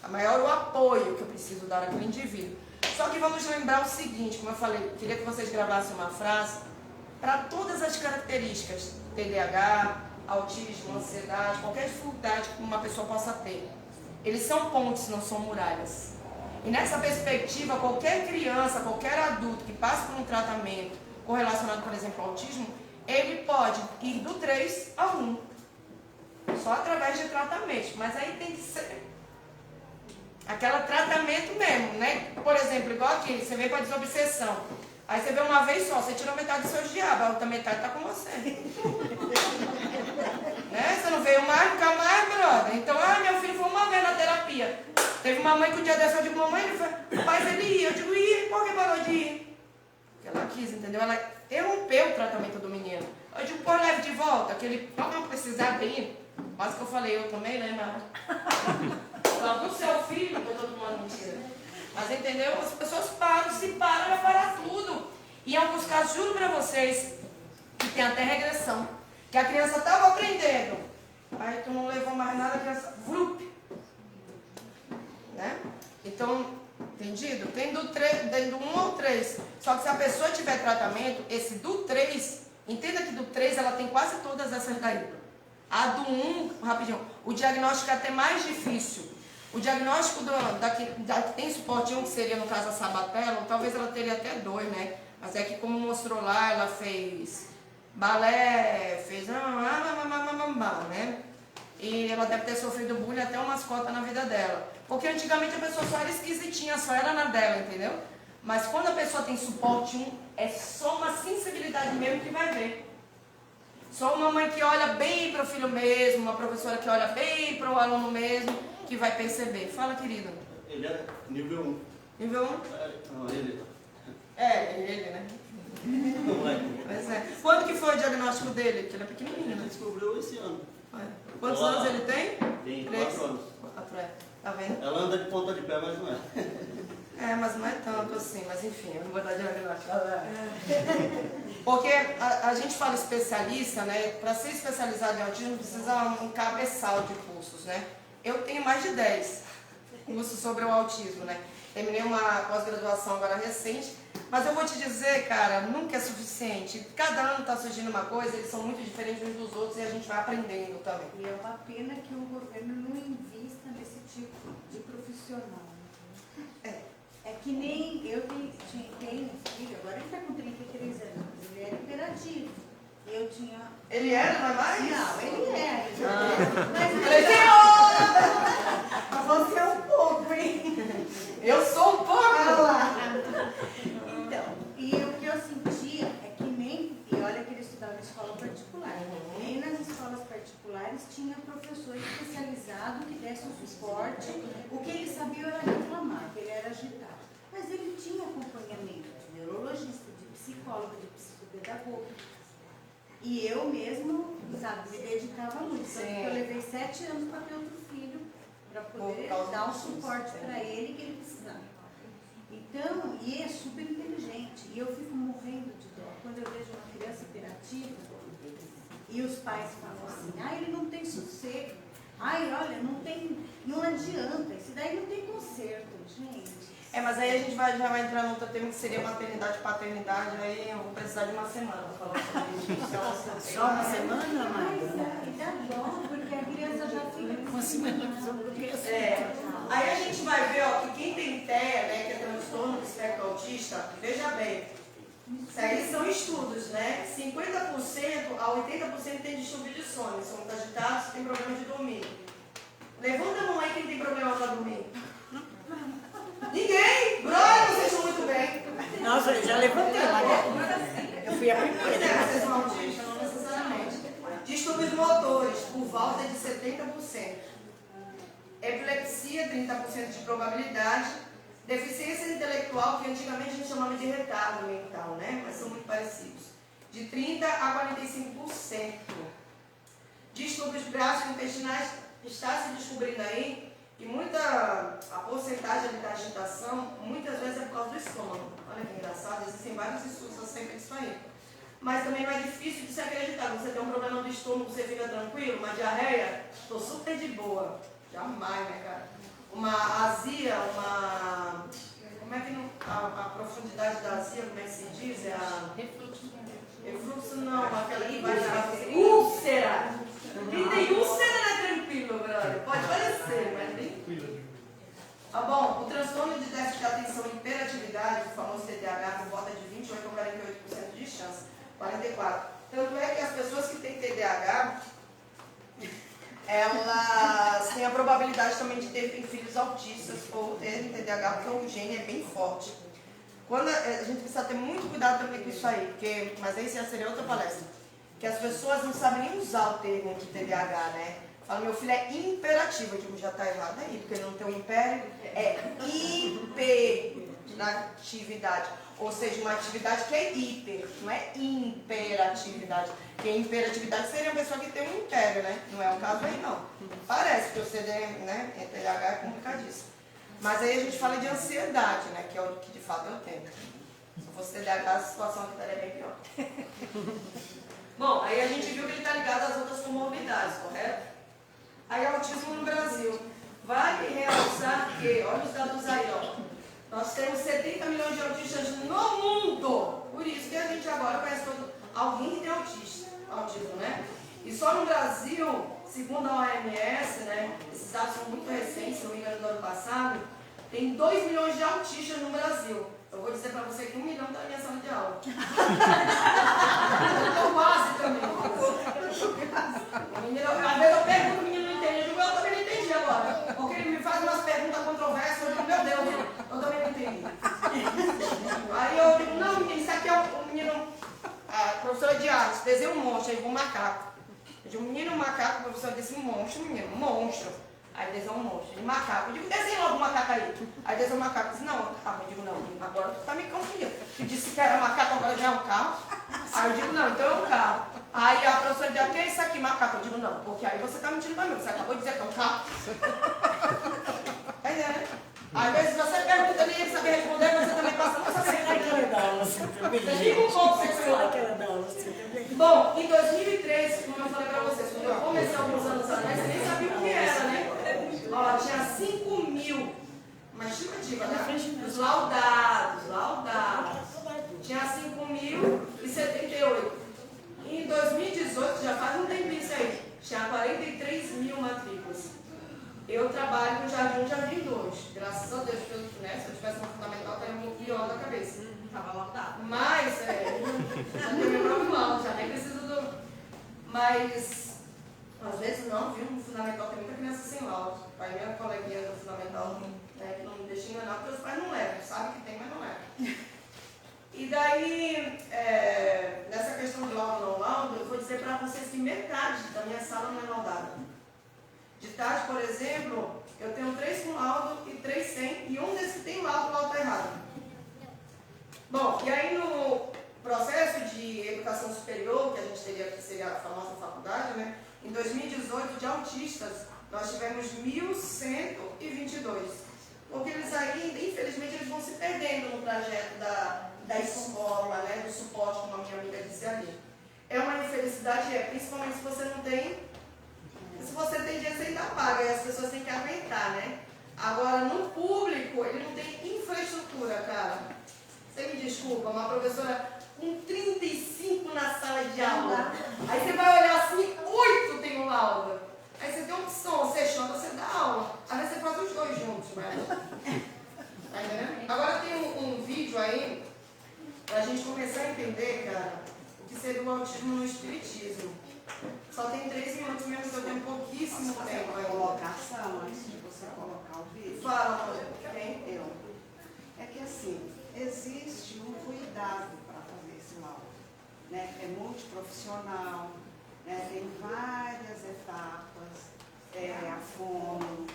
Maior o apoio que eu preciso dar àquele indivíduo. Só que vamos lembrar o seguinte, como eu falei, queria que vocês gravassem uma frase para todas as características, TDAH, autismo, ansiedade, qualquer dificuldade que uma pessoa possa ter. Eles são pontes, não são muralhas. E nessa perspectiva, qualquer criança, qualquer adulto que passe por um tratamento correlacionado, por exemplo, ao autismo, ele pode ir do 3 a 1. Só através de tratamento. Mas aí tem que ser aquele tratamento mesmo, né? Por exemplo, igual aqui, você veio para desobsessão. Aí você vê uma vez só, você tirou metade dos seus diabos, a outra metade está com você. Né? Você não veio mais, nunca mais, brother. Então, meu filho foi uma vez na terapia. Teve uma mãe que um dia dessa, eu digo, mamãe, ele foi, rapaz, ele ia. Eu digo, ia, por que parou de ir? Porque ela quis, entendeu? Ela interrompeu o tratamento do menino. Eu digo, pô, leve de volta, que ele não precisava ir. Quase que eu falei, eu também, né, irmã? Logo o seu filho, que eu estou tomando mentira. Mas entendeu? As pessoas param, se param, vai parar tudo. E em alguns casos, juro para vocês, que tem até regressão. Que a criança estava aprendendo. Aí tu não levou mais nada, a criança, vrup. Né? Então, entendido? Tem do 1 ao 3. Só que se a pessoa tiver tratamento, esse do 3, entenda que do 3 ela tem quase todas essas daí. A do 1, rapidinho, o diagnóstico é até mais difícil. O diagnóstico da que tem suporte 1, que seria no caso a Sabatella, talvez ela teria até 2, né? Mas é que como mostrou lá, ela fez balé, fez né? E ela deve ter sofrido bullying até uma mascota na vida dela. Porque antigamente a pessoa só era esquisitinha, só era na dela, entendeu? Mas quando a pessoa tem suporte 1, é só uma sensibilidade mesmo que vai ver. Só uma mãe que olha bem para o filho mesmo, uma professora que olha bem para o aluno mesmo, que vai perceber. Fala, querido. Ele é nível 1. Nível 1? Não, ele. Ele, né? Não é. Pois é. Quando que foi o diagnóstico dele? Que ele é pequenininho, Ele né? descobriu esse ano. Quantos anos ele tem? Tem 3? 4 anos. 4, é. Tá vendo? Ela anda de ponta de pé, mas não é. É, mas não é tanto assim, mas enfim, eu não vou dar diagnóstico. Porque a gente fala especialista, né? Para ser especializado em autismo precisa um cabeçal de cursos, né? Eu tenho mais de 10 cursos sobre o autismo, né? Terminei uma pós-graduação agora recente, mas eu vou te dizer, cara, nunca é suficiente. Cada ano está surgindo uma coisa, eles são muito diferentes uns dos outros e a gente vai aprendendo também. E é uma pena que o governo não invista nesse tipo de profissional. É que nem eu tenho um filho, agora ele está com 33 anos, mas ele era hiperativo. Eu tinha... Ele era, não é mais? Não, ele é. Mas Você é um pouco, hein? Eu sou um pouco! Então, e o que eu sentia é que nem... E olha que ele estudava em escola particular. Nem nas escolas particulares tinha professor especializado que desse um suporte. O que ele sabia era reclamar, que ele era agitado. Mas ele tinha acompanhamento de neurologista, de psicólogo, de psicopedagogo. E eu mesmo, sabe, me dedicava muito. Porque eu levei 7 anos para ter outro filho, para poder dar o suporte para ele que ele precisava. Então, e é super inteligente. E eu fico morrendo de dó quando eu vejo uma criança hiperativa e os pais falam assim, ele não tem sossego. Olha, não adianta, isso daí não tem conserto, gente. Mas aí a gente já vai entrar no outro tema que seria maternidade e paternidade, aí eu vou precisar de uma semana para falar sobre isso. Só uma semana, mãe? Mas dá dó, porque a criança já fica... Uma semana só porque Aí a gente vai ver, ó, que quem tem TEA, né, que é transtorno do espectro autista, veja bem, isso aí são estudos, né? 50% a 80% tem distúrbio de sono, são muito agitados, tem problema de dormir. Levanta a mão aí quem tem problema para dormir. Ninguém! Brother, vocês estão muito bem. Nossa, eu já levantei, mas eu fui a primeira. Vocês são autistas, não necessariamente. Distúrbios motores, por volta de 70%. Epilepsia, 30% de probabilidade. Deficiência intelectual, que antigamente a gente chamava de retardo mental, né? Mas são muito parecidos. De 30% a 45%. Distúrbios gastrointestinais está se descobrindo aí. E a porcentagem da agitação, muitas vezes é por causa do estômago. Olha que engraçado, existem vários estudos acerca disso aí. Mas também não é difícil de se acreditar. Você tem um problema do estômago, você fica tranquilo, uma diarreia, estou super de boa. Jamais, né, cara? Uma azia, como é que não... A profundidade da azia, como é que se diz? É a... Refluxo não, aquela que vai dar... Úlcera! Quem tem úlcera não é tranquilo, brother. Pode parecer, mas nem... Tá bom, o transtorno de déficit de atenção e hiperatividade, o famoso TDAH, por volta de 28 a 48% de chance. 44%. Tanto é que as pessoas que têm TDAH, elas têm a probabilidade também de terem filhos autistas ou terem TDAH, porque o gene é bem forte. Quando a gente precisa ter muito cuidado também com isso aí, mas aí já seria outra palestra. Que as pessoas não sabem nem usar o termo de TDAH, né? Fala, meu filho é imperativo. Eu digo, já está errado aí, porque ele não tem um império. É hiperatividade. Ou seja, uma atividade que é hiper, não é imperatividade. Porque imperatividade seria uma pessoa que tem um império, né? Não é o caso aí, não. Parece que o CD, né? TDAH é complicadíssimo. Mas aí a gente fala de ansiedade, né? Que é o que de fato eu tenho. Se fosse TDAH, a situação aqui estaria bem pior. Bom, aí a gente viu que ele está ligado às outras comorbidades, correto? Aí autismo no Brasil. Vale realçar que, olha os dados aí, ó. Nós temos 70 milhões de autistas no mundo. Por isso que a gente agora conhece alguém que tem autismo, né? E só no Brasil, segundo a OMS, né, esses dados são muito recentes, se não me engano, do ano passado, tem 2 milhões de autistas no Brasil. Eu vou dizer para você que 1 milhão está na minha sala de aula. Eu quase também. Às vezes eu pergunto, o menino não entende, eu também não entendi agora. Porque ele me faz umas perguntas controversas, eu digo, meu Deus, eu também não entendi. Aí eu digo, não, menino, isso aqui é o menino, a professora de artes, desenha um monstro, aí um macaco. Eu digo, menino, um macaco, a professora disse, um monstro, menino, um monstro. Aí desenha um monstro, de macaco. Eu digo, desenha logo um macaco aí. Aí desenha um macaco, disse, não, calma. Eu digo, não, agora tu tá me confundindo. Tu disse que era macaco, agora já é um carro. Aí eu digo, não, então é um carro. Aí a professora diz, o que é isso aqui, macaco? Eu digo, não, porque aí você tá mentindo pra mim, você acabou de dizer que é um carro. É, né? Às vezes você pergunta e ele sabe responder, você também passa por essa Será que ela dá aula assim também? Fica um pouco sem Será que ela dá aula assim também? Bom, em 2003, como eu falei pra vocês, quando eu comecei alguns anos atrás, você nem sabia o que era, né? Ó, tinha 5 mil, uma estimativa, né? Os laudados. Tinha 5.078. Em 2018, já faz um tempinho isso aí, tinha 43 mil matrículas. Eu trabalho no Jardim 2. Graças a Deus, né? Se eu tivesse uma fundamental, eu estaria muito pior da cabeça. Estava lotado. Mas, já tem meu nome mal, já nem preciso do... Mas, às vezes não, viu? No fundamental tem muita criança sem laudo. Aí minha coleguinha do fundamental, né, que não me deixa enganar, porque os pais não levam. Sabe que tem, mas não levam. E daí, nessa questão de laudo ou não laudo, eu vou dizer para vocês que metade da minha sala não é laudada. De tarde, por exemplo, eu tenho 3 com laudo e 3 sem, e um desses que tem laudo, o laudo está errado. Bom, e aí no processo de educação superior, que a gente teria, que seria a famosa faculdade, né? Em 2018, de autistas, nós tivemos 1.122. Porque eles ainda, infelizmente, eles vão se perdendo no trajeto da escola, né? Do suporte, como a minha amiga disse ali. É uma infelicidade, principalmente se você não tem. Se você tem dinheiro, você ainda paga, e as pessoas têm que aguentar, né? Agora, no público, ele não tem infraestrutura, cara. Você me desculpa, uma professora com 35 na sala de aula. Aí você vai olhar assim, 8 tem um laudo. Aí você tem opção, você chama, você dá aula. Às vezes você faz os dois juntos, mas... Tá entendendo? Agora tem um vídeo aí, pra gente começar a entender, cara, o que seria o autismo no espiritismo. Só tem 3 minutos mesmo, eu tenho pouquíssimo tempo aí. Colocação, antes de você colocar o vídeo. Fala, mãe. É que assim, existe um cuidado para fazer esse laudo, né? É multiprofissional, né? Tem várias etapas, a fono,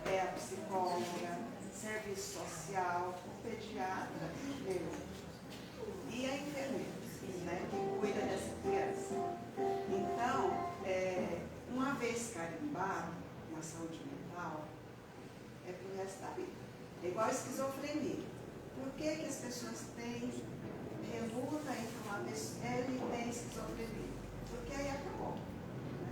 a psicóloga, serviço social, o pediatra, eu e a enfermeira, né? Que cuida dessa criança. Então, uma vez carimbado na saúde mental, é pro resto da vida. É igual a esquizofrenia. Por que as pessoas relutam em falar, ele tem esquizofrenia? Porque aí acabou. Né?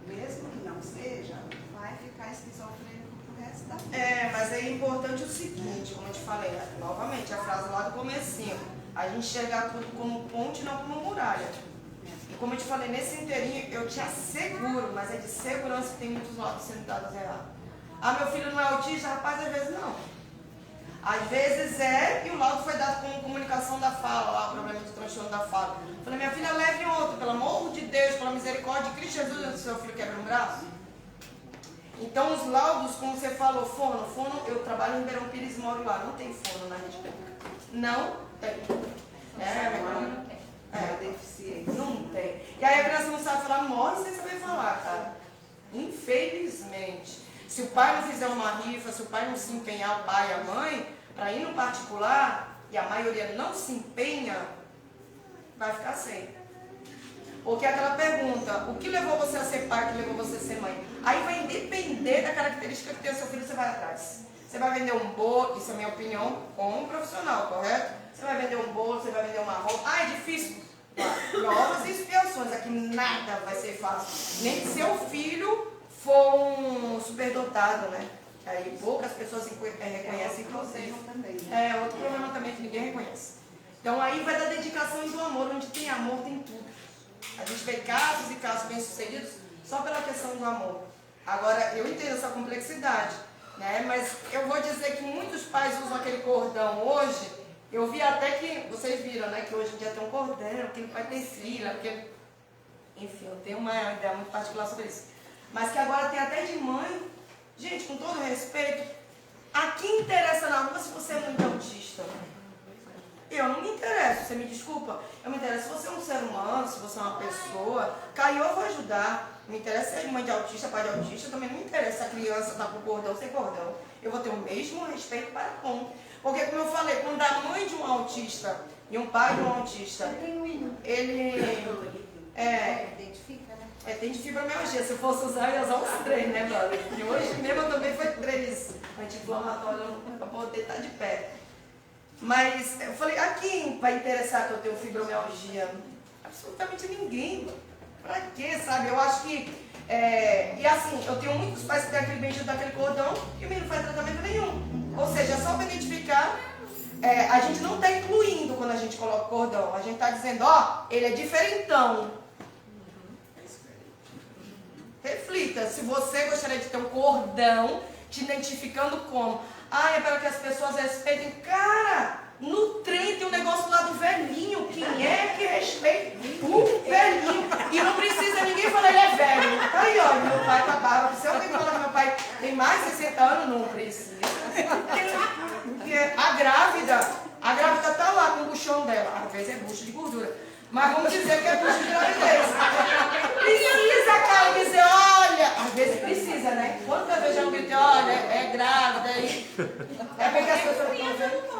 Mesmo que não seja, vai ficar esquizofrênico pro resto da vida. Mas é importante o seguinte, como eu te falei, novamente, a frase lá do comecinho, a gente enxergar tudo como ponte e não como muralha. E como eu te falei, nesse inteirinho, eu te asseguro, mas é de segurança que tem muitos laudos sendo dados errados. Ah, meu filho não é autista? Rapaz, às vezes não. Às vezes e o laudo foi dado com comunicação da fala, lá, o problema do transtorno da fala. Falei, minha filha, leve outro, pelo amor de Deus, pela misericórdia de Cristo Jesus, seu filho quebra um braço. Então, os laudos, como você falou, fono, eu trabalho em Ribeirão Pires e moro lá, não tem fono na rede pública. Não tem. Deficiência. Não tem. E aí a criança não sabe falar, morre sem saber falar, cara. Infelizmente. Se o pai não fizer uma rifa, se o pai não se empenhar, o pai e a mãe, para ir no particular, e a maioria não se empenha, vai ficar sem. Porque aquela pergunta, o que levou você a ser pai, o que levou você a ser mãe? Aí vai depender da característica que tem o seu filho, você vai atrás. Você vai vender um bolo, isso é a minha opinião, como profissional, correto? Você vai vender um bolo, você vai vender uma roupa. Ah, é difícil. Provas e expiações, aqui nada vai ser fácil. Nem que seu filho for um superdotado, né? Aí poucas pessoas reconhecem, inclusive. Outro problema também que ninguém reconhece. Então aí vai da dedicação e do amor. Onde tem amor, tem tudo. A gente vê casos e casos bem-sucedidos só pela questão do amor. Agora, eu entendo essa complexidade, né? Mas eu vou dizer que muitos pais usam aquele cordão hoje. Eu vi até que, vocês viram, né? Que hoje em dia tem um cordão, que ele vai ter fila, porque... Enfim, eu tenho uma ideia muito particular sobre isso. Mas que agora tem até de mãe. Gente, com todo respeito, a quem interessa na rua se você é muito autista? Eu não me interesso, você me desculpa. Eu me interesso se você é um ser humano, se você é uma pessoa. Caiu, eu vou ajudar. Me interessa se é mãe de autista, pai de autista. Também não me interessa se a criança está com cordão ou sem cordão. Eu vou ter o mesmo respeito para com. Porque, como eu falei, quando a mãe de um autista e um pai de um autista, ele Identifica, né? tem de fibromialgia. Se eu fosse usar, eu ia usar uns 3, né, brother? E hoje mesmo eu também foi 3 anti-inflamatórios para poder estar de pé. Mas eu falei, a quem vai interessar que eu tenho fibromialgia? Absolutamente ninguém. Pra quê, sabe? Eu acho que... e assim, eu tenho muitos pais que têm aquele bendito daquele cordão e o menino não faz tratamento nenhum. Ou seja, é só para identificar... a gente não está incluindo quando a gente coloca o cordão. A gente está dizendo, ó, ele é diferentão. Reflita, se você gostaria de ter um cordão te identificando como... é para que as pessoas respeitem. Cara, no trem tem um negócio lá do velhinho. Quem é que respeita o velhinho? E não precisa ninguém falar, ele é velho. Tá aí, ó, meu pai tá barba. Se alguém falar que meu pai tem mais de 60 anos, não precisa. Porque a grávida tá lá com o buchão dela. Às vezes é bucho de gordura. Mas vamos dizer que é bucho de gravidez. Precisa, cara, dizer, olha. Às vezes precisa, né? Quantas vezes eu grito, olha, é grávida aí. É porque as pessoas estão vendo.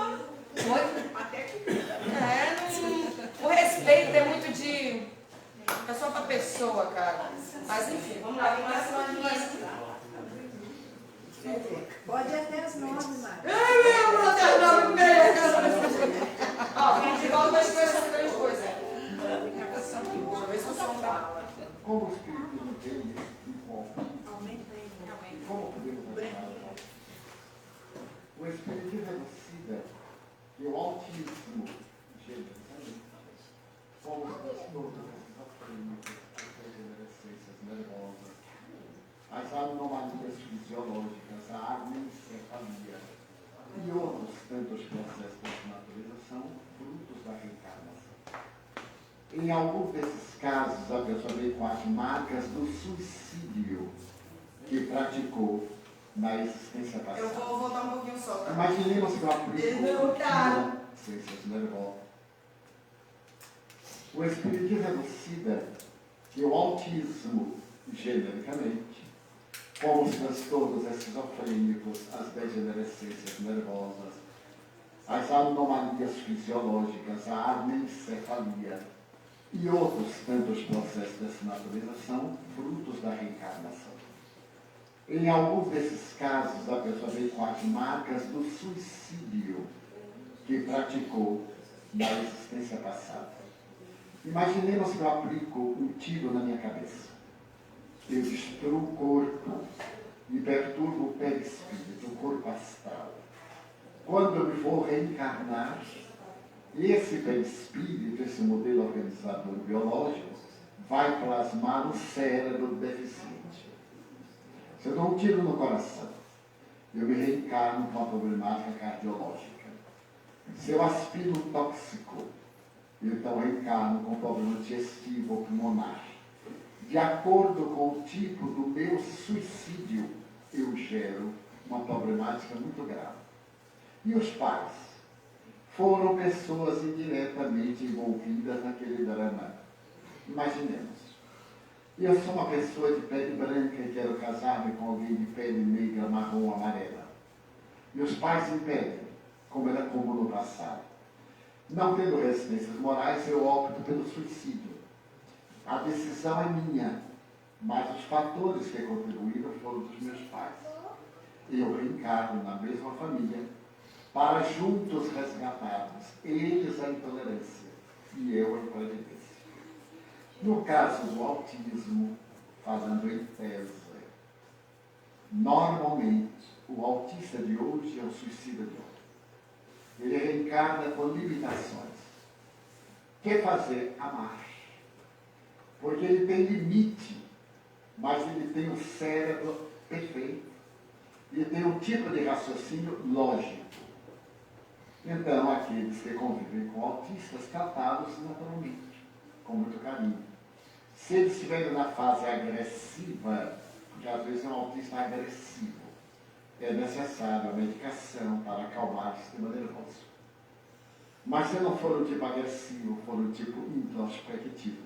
O respeito é muito de pessoa para pessoa, cara. Mas enfim, vamos lá. Pode até as 9, Mari. Ai, meu Deus, até as 9h30. Ó, a gente volta às 3 coisas. Deixa eu ver se eu sou um bala. Como o Espírito dele encontra? Como podemos ajudar? O Espírito elucida que o autismo, geneticamente, como os transtornos esquizofrênicos, as degenerescências nervosas, as anomalias fisiológicas, a anencefalia e outros tantos processos de natureza são frutos da reencarnação. Em alguns desses casos, a pessoa veio com as marcas do suicídio que praticou na existência passada. Eu vou voltar um pouquinho só, tá? Imaginemos que eu aplico Desmontar. ciências nervosas. O Espiritismo elucida que o autismo, genericamente, como os transtornos esquizofrênicos, as degenerescências nervosas, as anomalias fisiológicas, a anencefalia e outros tantos processos dessa natureza são frutos da reencarnação. Em alguns desses casos, a pessoa veio com as marcas do suicídio que praticou na existência passada. Imaginemos que eu aplico um tiro na minha cabeça. Eu destruo o corpo e perturbo o perispírito, o corpo astral. Quando eu me for reencarnar, esse perispírito, esse modelo organizador biológico, vai plasmar o cérebro deficiente. Se eu dou um tiro no coração, eu me reencarno com uma problemática cardiológica. Se eu aspiro um tóxico, eu então reencarno com um problema digestivo ou pulmonar. De acordo com o tipo do meu suicídio, eu gero uma problemática muito grave. E os pais? Foram pessoas indiretamente envolvidas naquele drama. Imaginemos. Eu sou uma pessoa de pele branca e quero casar-me com alguém de pele negra, marrom, amarela. Meus pais impedem, como era comum no passado. Não tendo resistências morais, eu opto pelo suicídio. A decisão é minha, mas os fatores que contribuíram foram dos meus pais. Eu reencarno na mesma família, para juntos resgatarmos, eles a intolerância e eu a imprevidência. No caso do autismo, falando em tese, normalmente o autista de hoje é o suicida de ontem. Ele reencarna com limitações. Quer fazer? Amar. Porque ele tem limite mas ele tem um cérebro perfeito. Ele tem um tipo de raciocínio lógico. Então, aqueles que convivem com autistas, tratados naturalmente, com muito carinho. Se eles estiverem na fase agressiva, porque às vezes é um autista agressivo, é necessário a medicação para acalmar o sistema nervoso. Mas se não for o tipo agressivo, for o tipo introspectivo,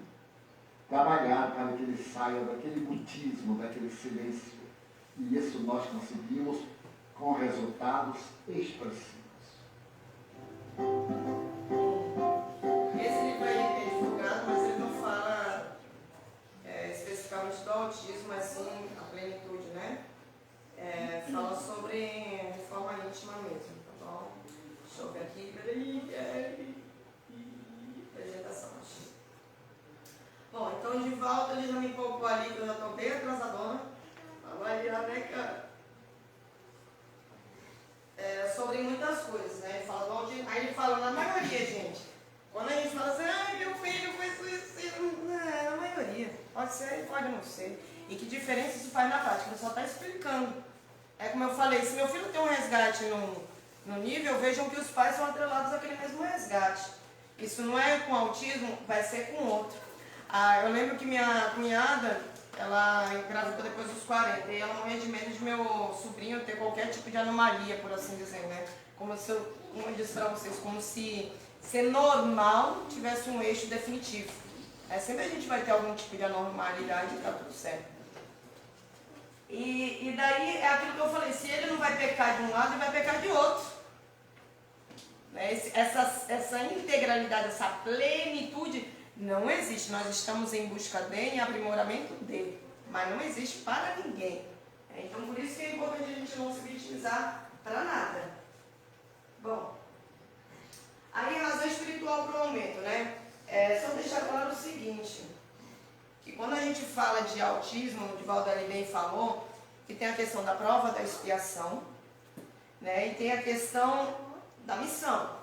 trabalhar para que ele saia daquele mutismo, daquele silêncio. E isso nós conseguimos com resultados expressivos. Esse livro aí é divulgado, mas ele não fala especificamente do autismo, mas sim a plenitude, né? Fala sobre reforma íntima mesmo, tá bom? Deixa eu ver aqui, peraí. Apresentação, achei. Bom, então de volta ele já me poupou ali, que eu já estou bem atrasadona. Avaliar, né, cara? Sobre muitas coisas, né? Ele fala do autismo, aí ele fala na maioria, gente. Quando a gente fala assim, ai, meu filho foi suicídio, na maioria. Pode ser, pode não ser. E que diferença isso faz na prática? Ele só está explicando. É como eu falei, se meu filho tem um resgate no nível, vejam que os pais são atrelados àquele mesmo resgate. Isso não é com autismo, vai ser com outro. Eu lembro que minha cunhada, ela engravidou depois dos 40 e ela morria de medo de meu sobrinho ter qualquer tipo de anomalia, por assim dizer, né? Como eu disse para vocês, como se ser normal tivesse um eixo definitivo. Sempre a gente vai ter algum tipo de anormalidade e tá tudo certo. E daí é aquilo que eu falei, se ele não vai pecar de um lado, ele vai pecar de outro. Essa integralidade, essa plenitude não existe. Nós estamos em busca dele, em aprimoramento dele, mas não existe para ninguém. Então por isso que é importante a gente não se vitimizar para nada. Bom, aí a razão espiritual para o aumento, né? Só deixar claro o seguinte, que quando a gente fala de autismo, o Divaldo ali bem falou, que tem a questão da prova da expiação, né? E tem a questão da missão.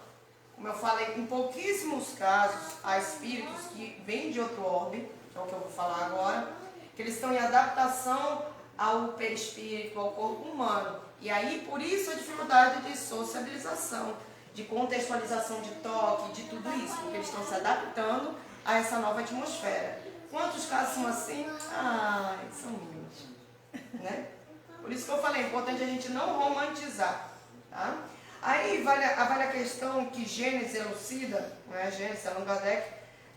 Como eu falei, em pouquíssimos casos, há espíritos que vêm de outro orbe, que é o que eu vou falar agora, que eles estão em adaptação ao perispírito, ao corpo humano. E aí, por isso, a dificuldade de sociabilização, de contextualização de toque, de tudo isso, porque eles estão se adaptando a essa nova atmosfera. Quantos casos são assim? São muitos, né? Por isso que eu falei, é importante a gente não romantizar, tá? Aí vale a questão que Gênesis elucida, né? Gênesis, Allan Kardec,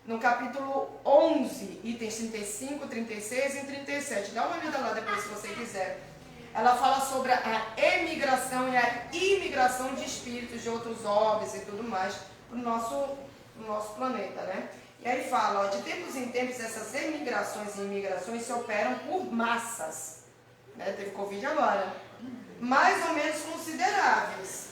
no capítulo 11, itens 35, 36 e 37. Dá uma olhada lá depois, se você quiser. Ela fala sobre a emigração e a imigração de espíritos de outros orbes e tudo mais para o nosso planeta, né? E aí fala, de tempos em tempos, essas emigrações e imigrações se operam por massas, né? Teve Covid agora, mais ou menos consideráveis,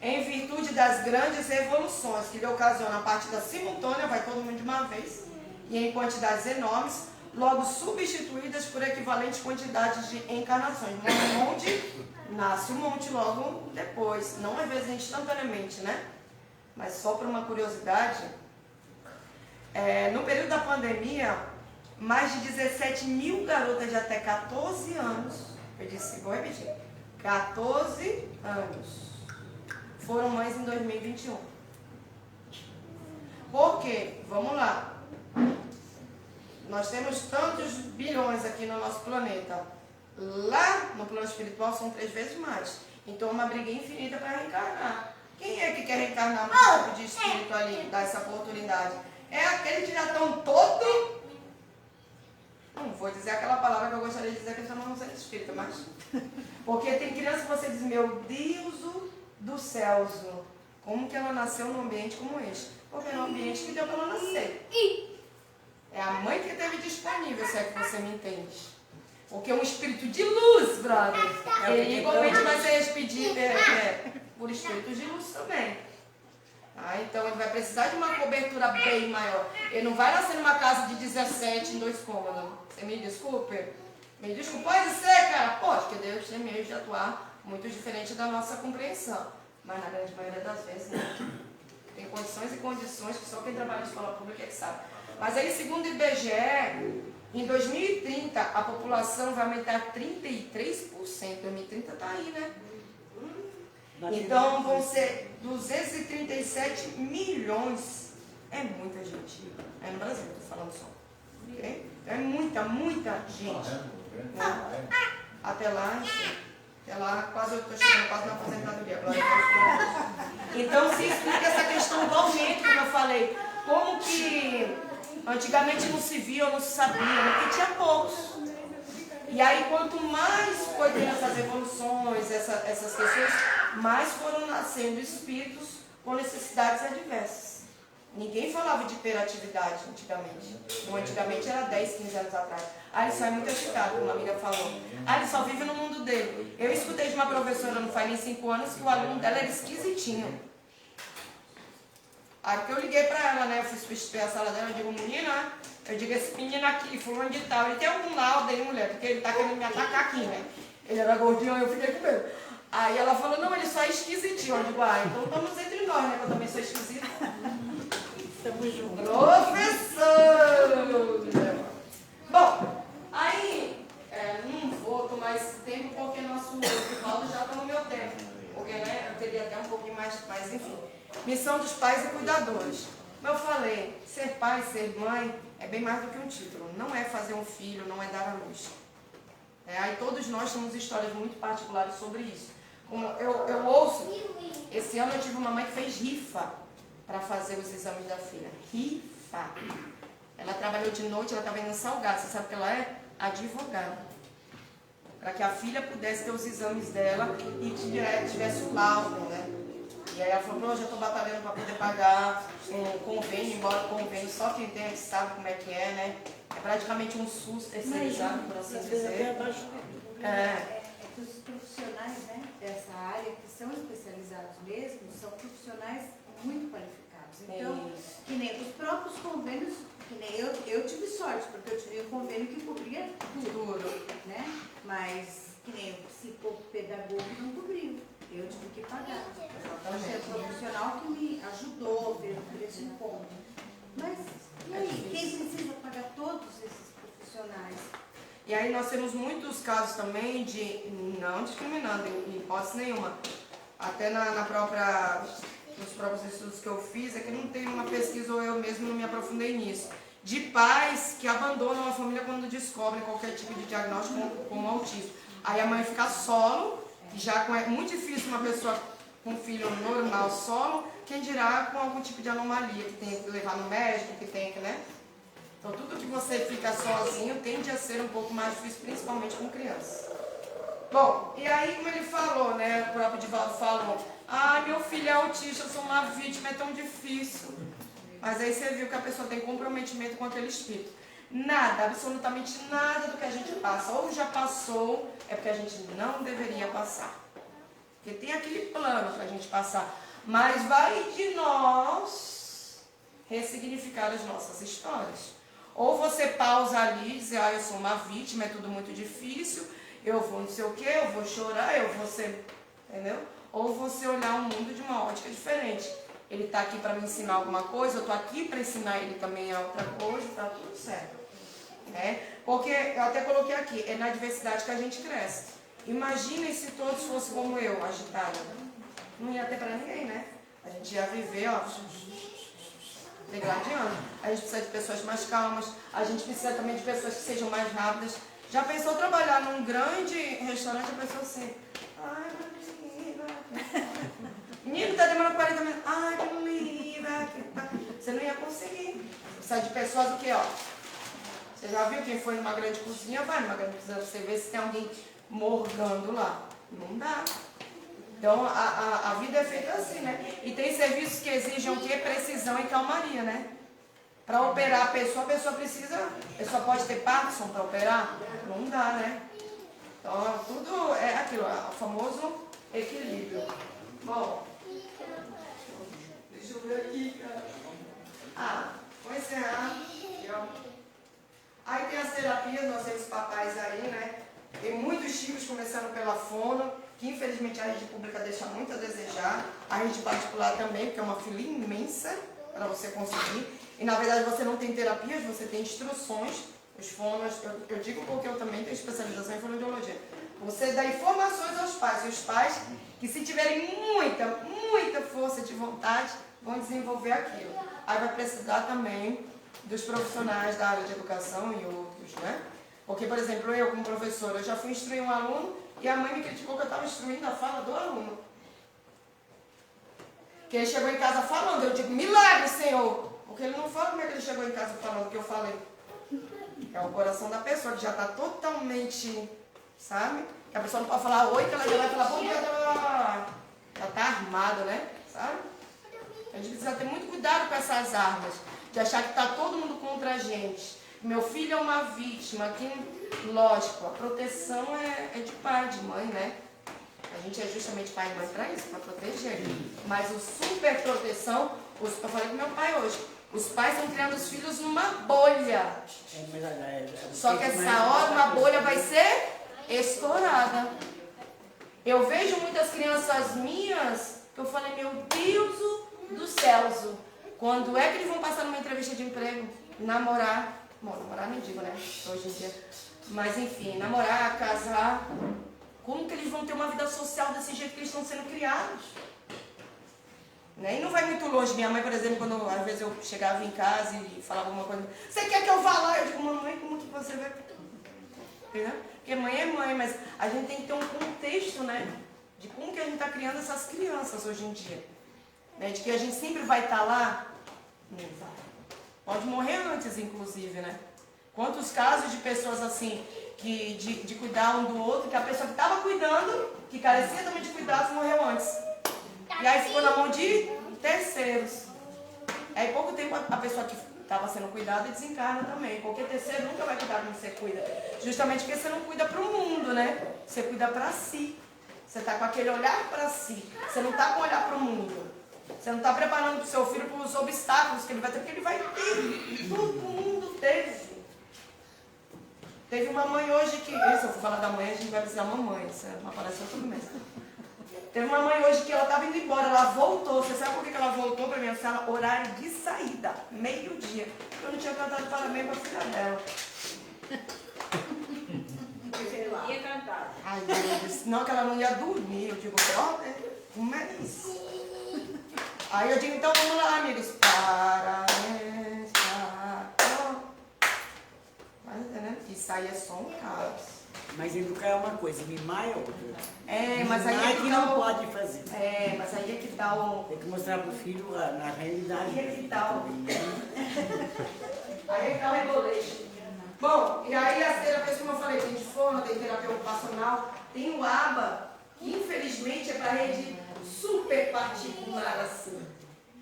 em virtude das grandes revoluções que lhe ocasionam a partida simultânea, vai todo mundo de uma vez, e em quantidades enormes, logo substituídas por equivalentes quantidades de encarnações. Um monte, nasce um monte logo depois, não às vezes instantaneamente, né? Mas só por uma curiosidade, no período da pandemia, mais de 17 mil garotas de até 14 anos, eu disse, vou repetir, 14 anos, foram mães em 2021. Por quê? Vamos lá. Nós temos tantos bilhões aqui no nosso planeta. Lá no plano espiritual são 3 vezes mais. Então é uma briga infinita para reencarnar. Quem é que quer reencarnar com um tipo de espírito ali, dar essa oportunidade? É aqueles que já estão todos... Não vou dizer aquela palavra que eu gostaria de dizer, que eu não sou espírita, mas... Porque tem criança que você diz, meu Deus do céu, como que ela nasceu num ambiente como este? Porque é um ambiente que deu para ela nascer. É a mãe que teve disponível, se é que você me entende. Porque um espírito de luz, brother, ele igualmente vai ser expedido por espíritos de luz também. Então ele vai precisar de uma cobertura bem maior. Ele não vai nascer numa casa de 17 em 2 cômodos. Você me desculpe? Me desculpe, pode ser, cara? Pode, porque Deus tem meios de atuar muito diferente da nossa compreensão. Mas na grande maioria das vezes, não. Tem condições e condições que só quem trabalha em escola pública é que sabe. Mas aí, segundo o IBGE, Em 2030, a população vai aumentar 33%. 2030 está aí, né? Então, vão ser 237 milhões. É muita gente. É no Brasil, estou falando só. Okay? É muita gente. Né? Até lá, quase eu estou chegando quase na aposentadoria. Glória a Deus. Então, se explica essa questão do aumento, como eu falei. Como que antigamente não se via ou não se sabia, porque tinha poucos. E aí, quanto mais foi tendo essas evoluções, essas questões, mais foram nascendo espíritos com necessidades adversas. Ninguém falava de hiperatividade antigamente. Não, antigamente era 10, 15 anos atrás. Ah, ele só é muito agitado, como a amiga falou. Ah, ele só vive no mundo dele. Eu escutei de uma professora, não faz nem 5 anos, que o aluno dela era esquisitinho. Aí porque eu liguei pra ela, né? Eu fui substituir a sala dela, eu digo, menina, eu digo, esse menino aqui, fulano de tal, ele tem algum laudo aí, mulher, porque ele tá querendo me atacar aqui, né? Ele era gordinho, eu fiquei com medo. Aí ela falou, não, ele só é esquisitinho. Eu digo, então estamos entre nós, né? Que eu também sou esquisita. Estamos juntos. Professor! Bom, aí, não vou tomar esse tempo porque nosso Paulo já está no meu tempo. Porque, né, eu teria até um pouquinho mais, mas enfim. Missão dos pais e cuidadores. Como eu falei, ser pai, ser mãe é bem mais do que um título. Não é fazer um filho, não é dar à luz. Aí todos nós temos histórias muito particulares sobre isso. Como eu ouço, esse ano eu tive uma mãe que fez rifa para fazer os exames da filha. Rifa. Ela trabalhou de noite, ela estava indo salgado. Você sabe que ela é advogada. Para que a filha pudesse ter os exames dela e tivesse o laudo, né? E aí ela falou, eu já estou batalhando para poder pagar um convênio, embora o convênio só quem tem que sabe como é que é, né? É praticamente um SUS terceirizado, por assim dizer. É que os profissionais, né, dessa área, que são especializados mesmo, são profissionais muito qualificados. Então, que nem os próprios convênios, que nem eu tive sorte, porque eu tive um convênio que cobria tudo, né? Mas, que nem o psicopedagogo não cobriu. Eu tive que pagar. Achei um profissional que me ajudou, fez um preço em conta. Mas, e aí, quem precisa pagar todos esses profissionais? E aí nós temos muitos casos também de, não discriminando em hipótese nenhuma, até nos próprios estudos que eu fiz, é que não tem uma pesquisa ou eu mesmo não me aprofundei nisso, de pais que abandonam a família quando descobrem qualquer tipo de diagnóstico como autismo. Aí a mãe fica solo, já é muito difícil uma pessoa com um filho normal solo, quem dirá com algum tipo de anomalia, que tem que levar no médico, que tem que, né? Então, tudo que você fica sozinho tende a ser um pouco mais difícil, principalmente com crianças. Bom, e aí, como ele falou, né? O próprio Divaldo falou, meu filho é autista, eu sou uma vítima, é tão difícil. Mas aí você viu que a pessoa tem comprometimento com aquele espírito. Nada, absolutamente nada do que a gente passa, ou já passou, é porque a gente não deveria passar. Porque tem aquele plano para a gente passar. Mas vai de nós ressignificar as nossas histórias. Ou você pausa ali e diz, eu sou uma vítima, é tudo muito difícil, eu vou não sei o quê, eu vou chorar, eu vou ser, entendeu? Ou você olhar o mundo de uma ótica diferente. Ele está aqui para me ensinar alguma coisa, eu estou aqui para ensinar ele também a outra coisa, está tudo certo. Porque eu até coloquei aqui, é na diversidade que a gente cresce. Imaginem se todos fossem como eu, agitada. Não ia ter para ninguém, né? A gente ia viver, degladiando. A gente precisa de pessoas mais calmas, a gente precisa também de pessoas que sejam mais rápidas. Já pensou trabalhar num grande restaurante, a pessoa assim, menino, tá demorando 40 minutos, que linda. Você não ia conseguir. Precisa de pessoas o quê, Você já viu quem foi numa grande cozinha? Vai numa grande cozinha, você vê se tem alguém morgando lá. Não dá. Então, a vida é feita assim, né? E tem serviços que exigem o quê? Precisão e calmaria, né? Para operar a pessoa precisa... A pessoa pode ter Parkinson para operar? Não dá, né? Então, tudo é aquilo, o famoso equilíbrio. Bom, deixa eu ver aqui, cara. Vou encerrar. Aqui, Aí tem as terapias, nós temos papais aí, né? Tem muitos tipos, começando pela fono, que infelizmente a rede pública deixa muito a desejar. A rede particular também, porque é uma fila imensa para você conseguir. E na verdade você não tem terapias, você tem instruções Os fonos, eu digo porque eu também tenho especialização em fonoaudiologia. Você dá informações aos pais, e os pais que se tiverem muita força de vontade, vão desenvolver aquilo. Aí vai precisar também dos profissionais da área de educação e outros, né? Porque, por exemplo, eu como professora, eu já fui instruir um aluno e a mãe me criticou que eu estava instruindo a fala do aluno. Que ele chegou em casa falando, eu digo, milagre, Senhor! Porque ele não fala como é que ele chegou em casa falando o que eu falei. É o coração da pessoa que já está totalmente, sabe? Que a pessoa não pode falar oi, que ela já vai falar bom dia, já está armado, né? Sabe? A gente precisa ter muito cuidado com essas armas, de achar que está todo mundo contra a gente. Meu filho é uma vítima, que, lógico, a proteção é de pai, de mãe, né? A gente é justamente pai e mãe para isso, para proteger. Mas o super proteção, eu falei com meu pai hoje, os pais estão criando os filhos numa bolha. Só que essa hora uma bolha vai ser estourada. Eu vejo muitas crianças minhas que eu falei, meu Deus do céu, quando é que eles vão passar numa entrevista de emprego? Namorar. Bom, namorar nem digo, né? Hoje em dia. Mas enfim, namorar, casar. Como que eles vão ter uma vida social desse jeito que eles estão sendo criados? Né? E não vai muito longe. Minha mãe, por exemplo, quando às vezes eu chegava em casa e falava alguma coisa, você quer que eu vá lá? Eu digo, mamãe, como que você vai? Entendeu? Porque mãe é mãe, mas a gente tem que ter um contexto, né? De como que a gente está criando essas crianças hoje em dia. Né? De que a gente sempre vai estar lá? Não vai. Pode morrer antes, inclusive, né? Quantos casos de pessoas assim, que de cuidar um do outro, que a pessoa que estava cuidando, que carecia também de cuidados, morreu antes. E aí ficou na mão de terceiros. Aí pouco tempo a pessoa que estava sendo cuidada desencarna também. Porque terceiro nunca vai cuidar como você cuida. Justamente porque você não cuida para o mundo, né? Você cuida para si. Você está com aquele olhar para si. Você não está com olhar para o mundo. Você não está preparando para o seu filho para os obstáculos que ele vai ter, porque ele vai ter. Todo mundo teve. Teve uma mãe hoje que... Se eu for falar da mãe, a gente vai precisar de uma mãe. Isso é uma palestra todo mês. Teve uma mãe hoje que ela estava indo embora, ela voltou. Você sabe por que ela voltou para minha sala? Horário de saída, meio-dia. Eu não tinha cantado parabéns para a filha dela. Você ia cantar. Ai, meu Deus. Não, que ela não ia dormir. Eu digo, ó, como é isso? Aí eu digo, então vamos lá, amigos. Parabéns para... Mas entendendo? Isso aí é só um caos. Mas educar é uma coisa, mimar é outra. É, mas aí mimar é que que não tá o... pode fazer. É, mas aí é que tá o... Tem que mostrar pro filho na realidade. Aí é que tá o... Aí é que tá o reboleixo. Bom, e aí as terapias, como eu falei, tem de fono, tem terapia ocupacional, tem o ABA, que infelizmente é para rede super particular, assim.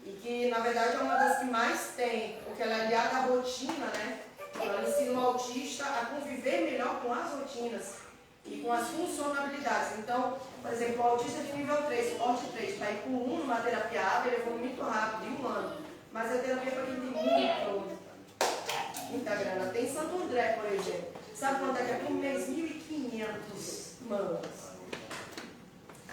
E que, na verdade, é uma das que mais tem, porque ela é aliada à rotina, né? Ela ensina o autista a conviver melhor com as rotinas e com as funcionalidades. Então, por exemplo, o autista de nível 3, suporte 3, para ir com 1 numa terapia ABA, ele levou muito rápido, em 1 ano. Mas a terapia é para quem tem muita grana. Tem Santo André, por exemplo. Sabe quanto é que é por mês? 1.500 manos.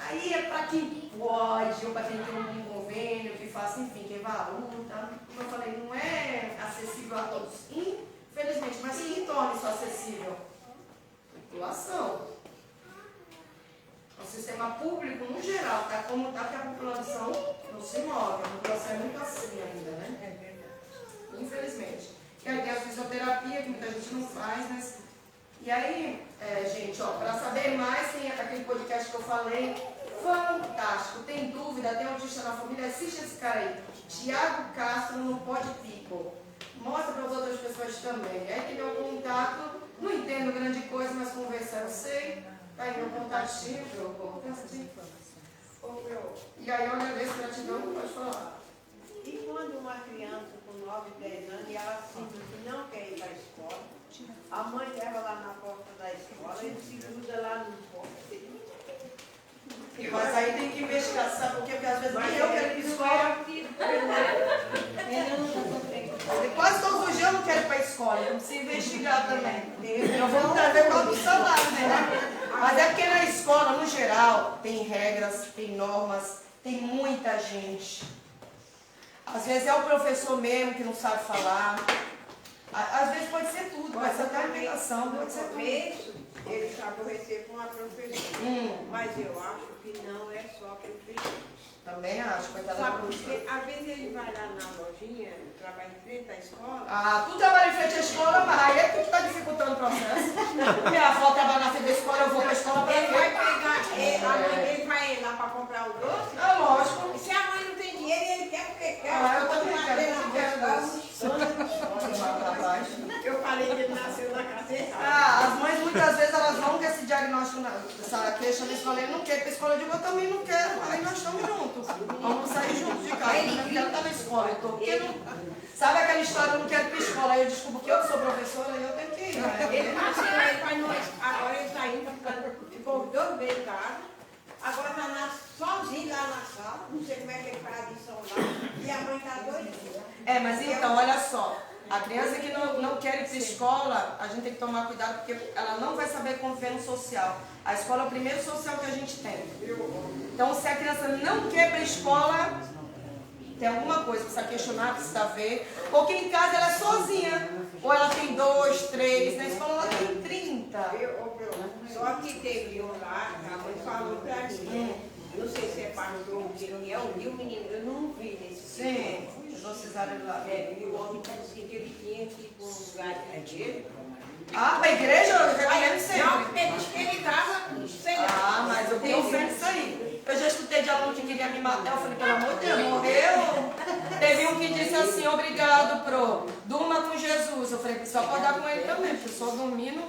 Aí é para quem pode, ou para quem tem um convênio, que faça, enfim, que vá à luta. Como eu falei, não é acessível a todos, infelizmente, mas quem torna isso acessível? População. O sistema público, no geral, está como está, que a população não se move. A população é muito assim ainda, né? É verdade. Infelizmente. E aí tem a fisioterapia, que muita gente não faz, mas... E aí, gente, ó, para saber mais, tem aquele podcast que eu falei, fantástico. Tem dúvida, tem autista na família, assiste esse cara aí. Tiago Castro no Pod People. Mostra para as outras pessoas também. Aí tem meu contato, não entendo grande coisa, mas conversar eu sei. Tá aí meu contatinho, meu contatinho. E aí eu agradeço, gratidão, pode falar. E quando uma criança com 9, 10 anos e ela simplesmente não quer ir para a escola, a mãe leva lá na porta da escola e se gruda lá no porta. Mas aí tem que investigar, sabe por quê? Porque às vezes nem eu quero ir para a escola. Quase todos os dias eu não quero ir para a escola, então precisa investigar também. Eu vou trazer qual do salário, né? Mas é porque na escola, no geral, tem regras, tem normas, tem muita gente. Às vezes é o professor mesmo que não sabe falar. Às vezes pode ser tudo. tudo, vai ser até alimentação, No pode ser tudo. começo, ele se aborreceu com a professora. Mas eu acho que não é só a professora. Também acho, coitada da Sabe, professora. porque às vezes ele vai lá na lojinha, trabalha em frente à escola. Ah, tu trabalha em frente à escola, mas aí é tu que está dificultando o processo. Minha avó trabalha na frente da escola, eu vou para a escola para Ele vai ver. pegar, a mãe dele vai lá para comprar o doce. É lógico. Se a mãe não tem dinheiro, ele quer porque quer. Ah, eu também quero, eu na quero escola. Rapaz. Eu falei que ele nasceu na casa errada. Ah, as mães muitas vezes elas vão com esse diagnóstico, essa queixa na escola, ele não quer ir para a escola, eu digo, eu também não quero, aí nós estamos juntos. Vamos sair juntos de casa, eu não quero estar na escola, eu tô, porque não... Sabe aquela história, eu não quero ir para a escola, aí eu desculpo que eu sou professora e eu tenho que ir. Né? Ele nasceu, ele vai no... Agora ele está indo, ficou 2 meses em casa. Agora está sozinho lá na sala, não sei como é que ele faz a lição lá. E a mãe está doida. É, mas então, olha só. A criança que não quer ir para a escola, a gente tem que tomar cuidado porque ela não vai saber conviver no social. A escola é o primeiro social que a gente tem. Então, se a criança não quer ir para a escola, tem alguma coisa, precisa questionar, precisa ver. Porque em casa ela é sozinha. Ou ela tem 2, 3, na escola ela tem 30. Só que teve um lá, a mãe falou para mim. Não sei se é pastor ou quem é, eu vi o menino, eu não vi nesse Sim, cesárea lá. e o homem disse que ele tinha que ir para um lugar de igreja. Ah, para a igreja eu recomendo sempre. Não, ele disse que ele estava sem Ah, mas eu tenho fé nisso aí. Eu já escutei de aluno que queria me matar, eu falei, pelo amor de Deus, morreu. Teve um que disse assim, obrigado, pro, durma com Jesus. Eu falei, preciso acordar com ele também, porque eu só dormindo.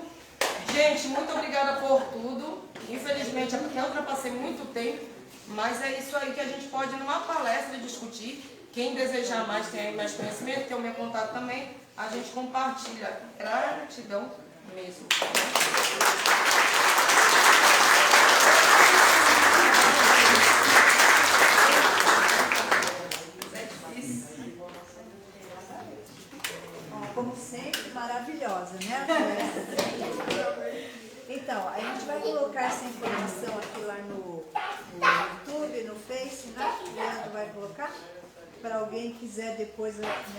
Gente, muito obrigada por tudo. Infelizmente, eu ultrapassei muito tempo, mas é isso aí que a gente pode, numa palestra, discutir. Quem desejar mais, tem aí mais conhecimento, tem o meu contato também, a gente compartilha. Gratidão mesmo. Como sempre, maravilhosa, né? Então, a gente vai colocar essa informação aqui lá no YouTube, no Face, né? O Leandro vai colocar para alguém que quiser depois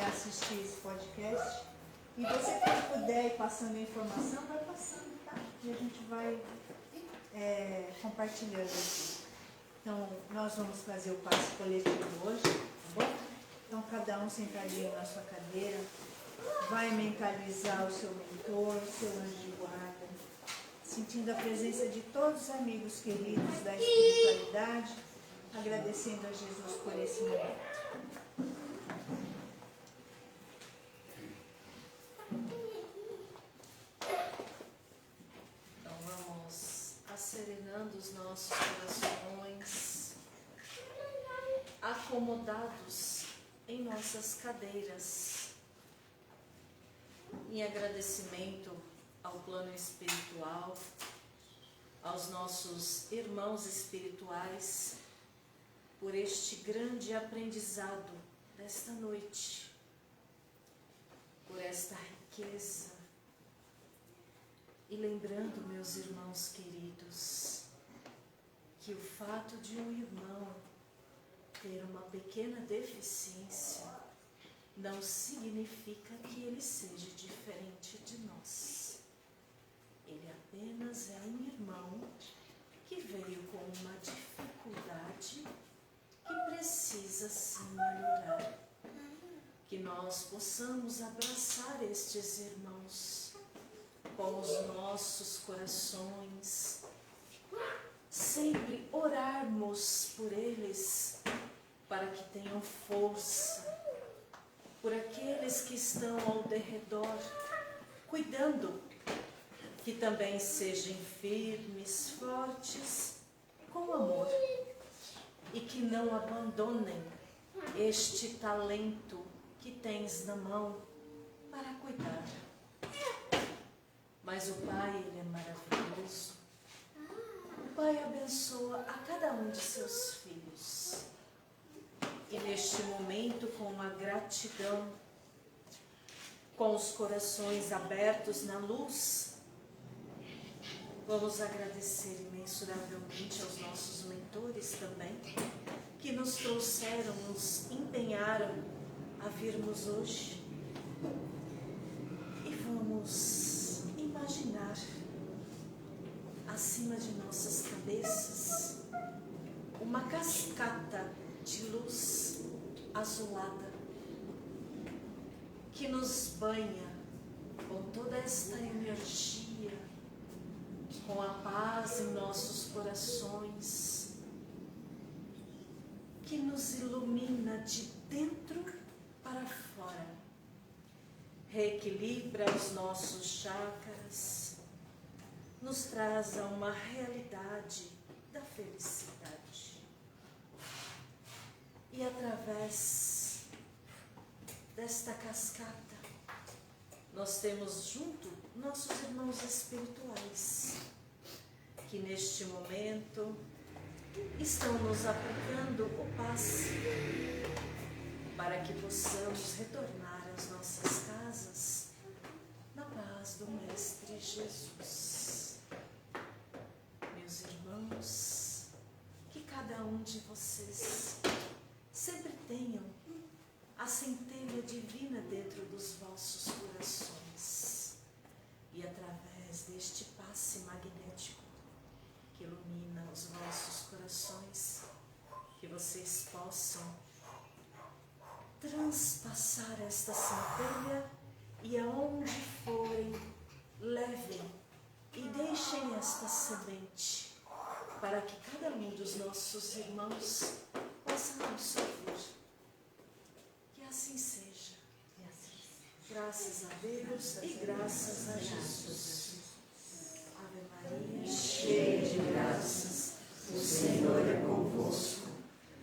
assistir esse podcast. E você, quando puder ir passando a informação, vai passando, tá? E a gente vai compartilhando aqui. Então, nós vamos fazer o passe coletivo hoje, tá bom? Então, cada um sentadinho na sua cadeira. Vai mentalizar o seu mentor, o seu anjo de guarda, sentindo a presença de todos os amigos queridos da espiritualidade, agradecendo a Jesus por esse momento. Então vamos asserenando os nossos corações, acomodados em nossas cadeiras, em agradecimento ao plano espiritual, aos nossos irmãos espirituais, por este grande aprendizado desta noite, por esta riqueza. E lembrando, meus irmãos queridos, que o fato de um irmão ter uma pequena deficiência não significa que ele seja diferente de nós. Ele apenas é um irmão que veio com uma dificuldade que precisa sim melhorar. Que nós possamos abraçar estes irmãos com os nossos corações, sempre orarmos por eles para que tenham força, por aqueles que estão ao derredor, cuidando, que também sejam firmes, fortes, com amor, e que não abandonem este talento que tens na mão para cuidar. Mas o Pai, Ele é maravilhoso. O Pai abençoa a cada um de seus filhos. E neste momento, com a gratidão, com os corações abertos na luz, vamos agradecer imensuravelmente aos nossos mentores também, que nos trouxeram, nos empenharam a virmos hoje. E vamos acima de nossas cabeças, uma cascata de luz azulada que nos banha com toda esta energia, com a paz em nossos corações, que nos ilumina de dentro para fora, reequilibra os nossos chakras, nos traz a uma realidade da felicidade. E através desta cascata, nós temos junto nossos irmãos espirituais, que neste momento estão nos aplicando o passe para que possamos retornar às nossas casas na paz do Mestre Jesus. Meus irmãos, que cada um de vocês sempre tenham a centelha divina dentro dos vossos corações e através deste passe magnético que ilumina os vossos corações, que vocês possam transpassar esta centelha e aonde forem, levem e deixem esta semente para que cada um dos nossos irmãos possa absorver. Que assim seja. Graças a Deus e graças a Jesus. Ave Maria, cheia de graças, o Senhor é convosco.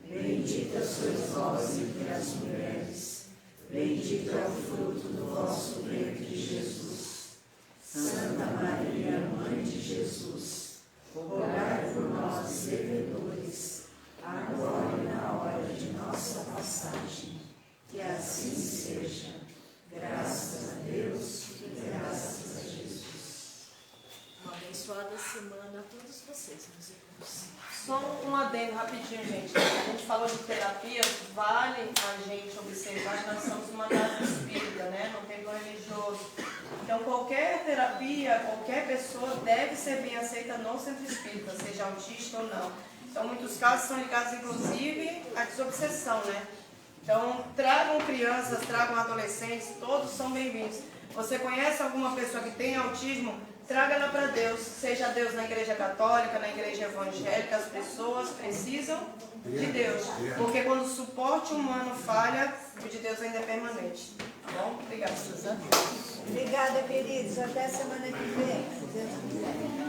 Bendita sois vós entre as mulheres, bendito é o fruto do vosso ventre, Jesus. Santa Maria, Mãe de Jesus, rogai por nós, pecadores, agora e na hora de nossa passagem. Que assim seja. Graças a Deus e graças a Jesus. Uma abençoada semana a todos vocês, meus irmãos. Só um adendo rapidinho, gente. A gente falou de terapia, vale a gente observar que nós somos uma casa espírita, né? Não tem religioso. Então, qualquer terapia, qualquer pessoa deve ser bem aceita no centro espírita, seja autista ou não. Então, muitos casos são ligados, inclusive, à desobsessão, né? Então, tragam crianças, tragam adolescentes, todos são bem-vindos. Você conhece alguma pessoa que tem autismo? Traga-la para Deus, seja Deus na igreja católica, na igreja evangélica, as pessoas precisam de Deus. Porque quando o suporte humano falha, o de Deus ainda é permanente. Tá bom? Obrigada, Suzana. Obrigada, queridos. Até semana que vem. Se Deus quiser.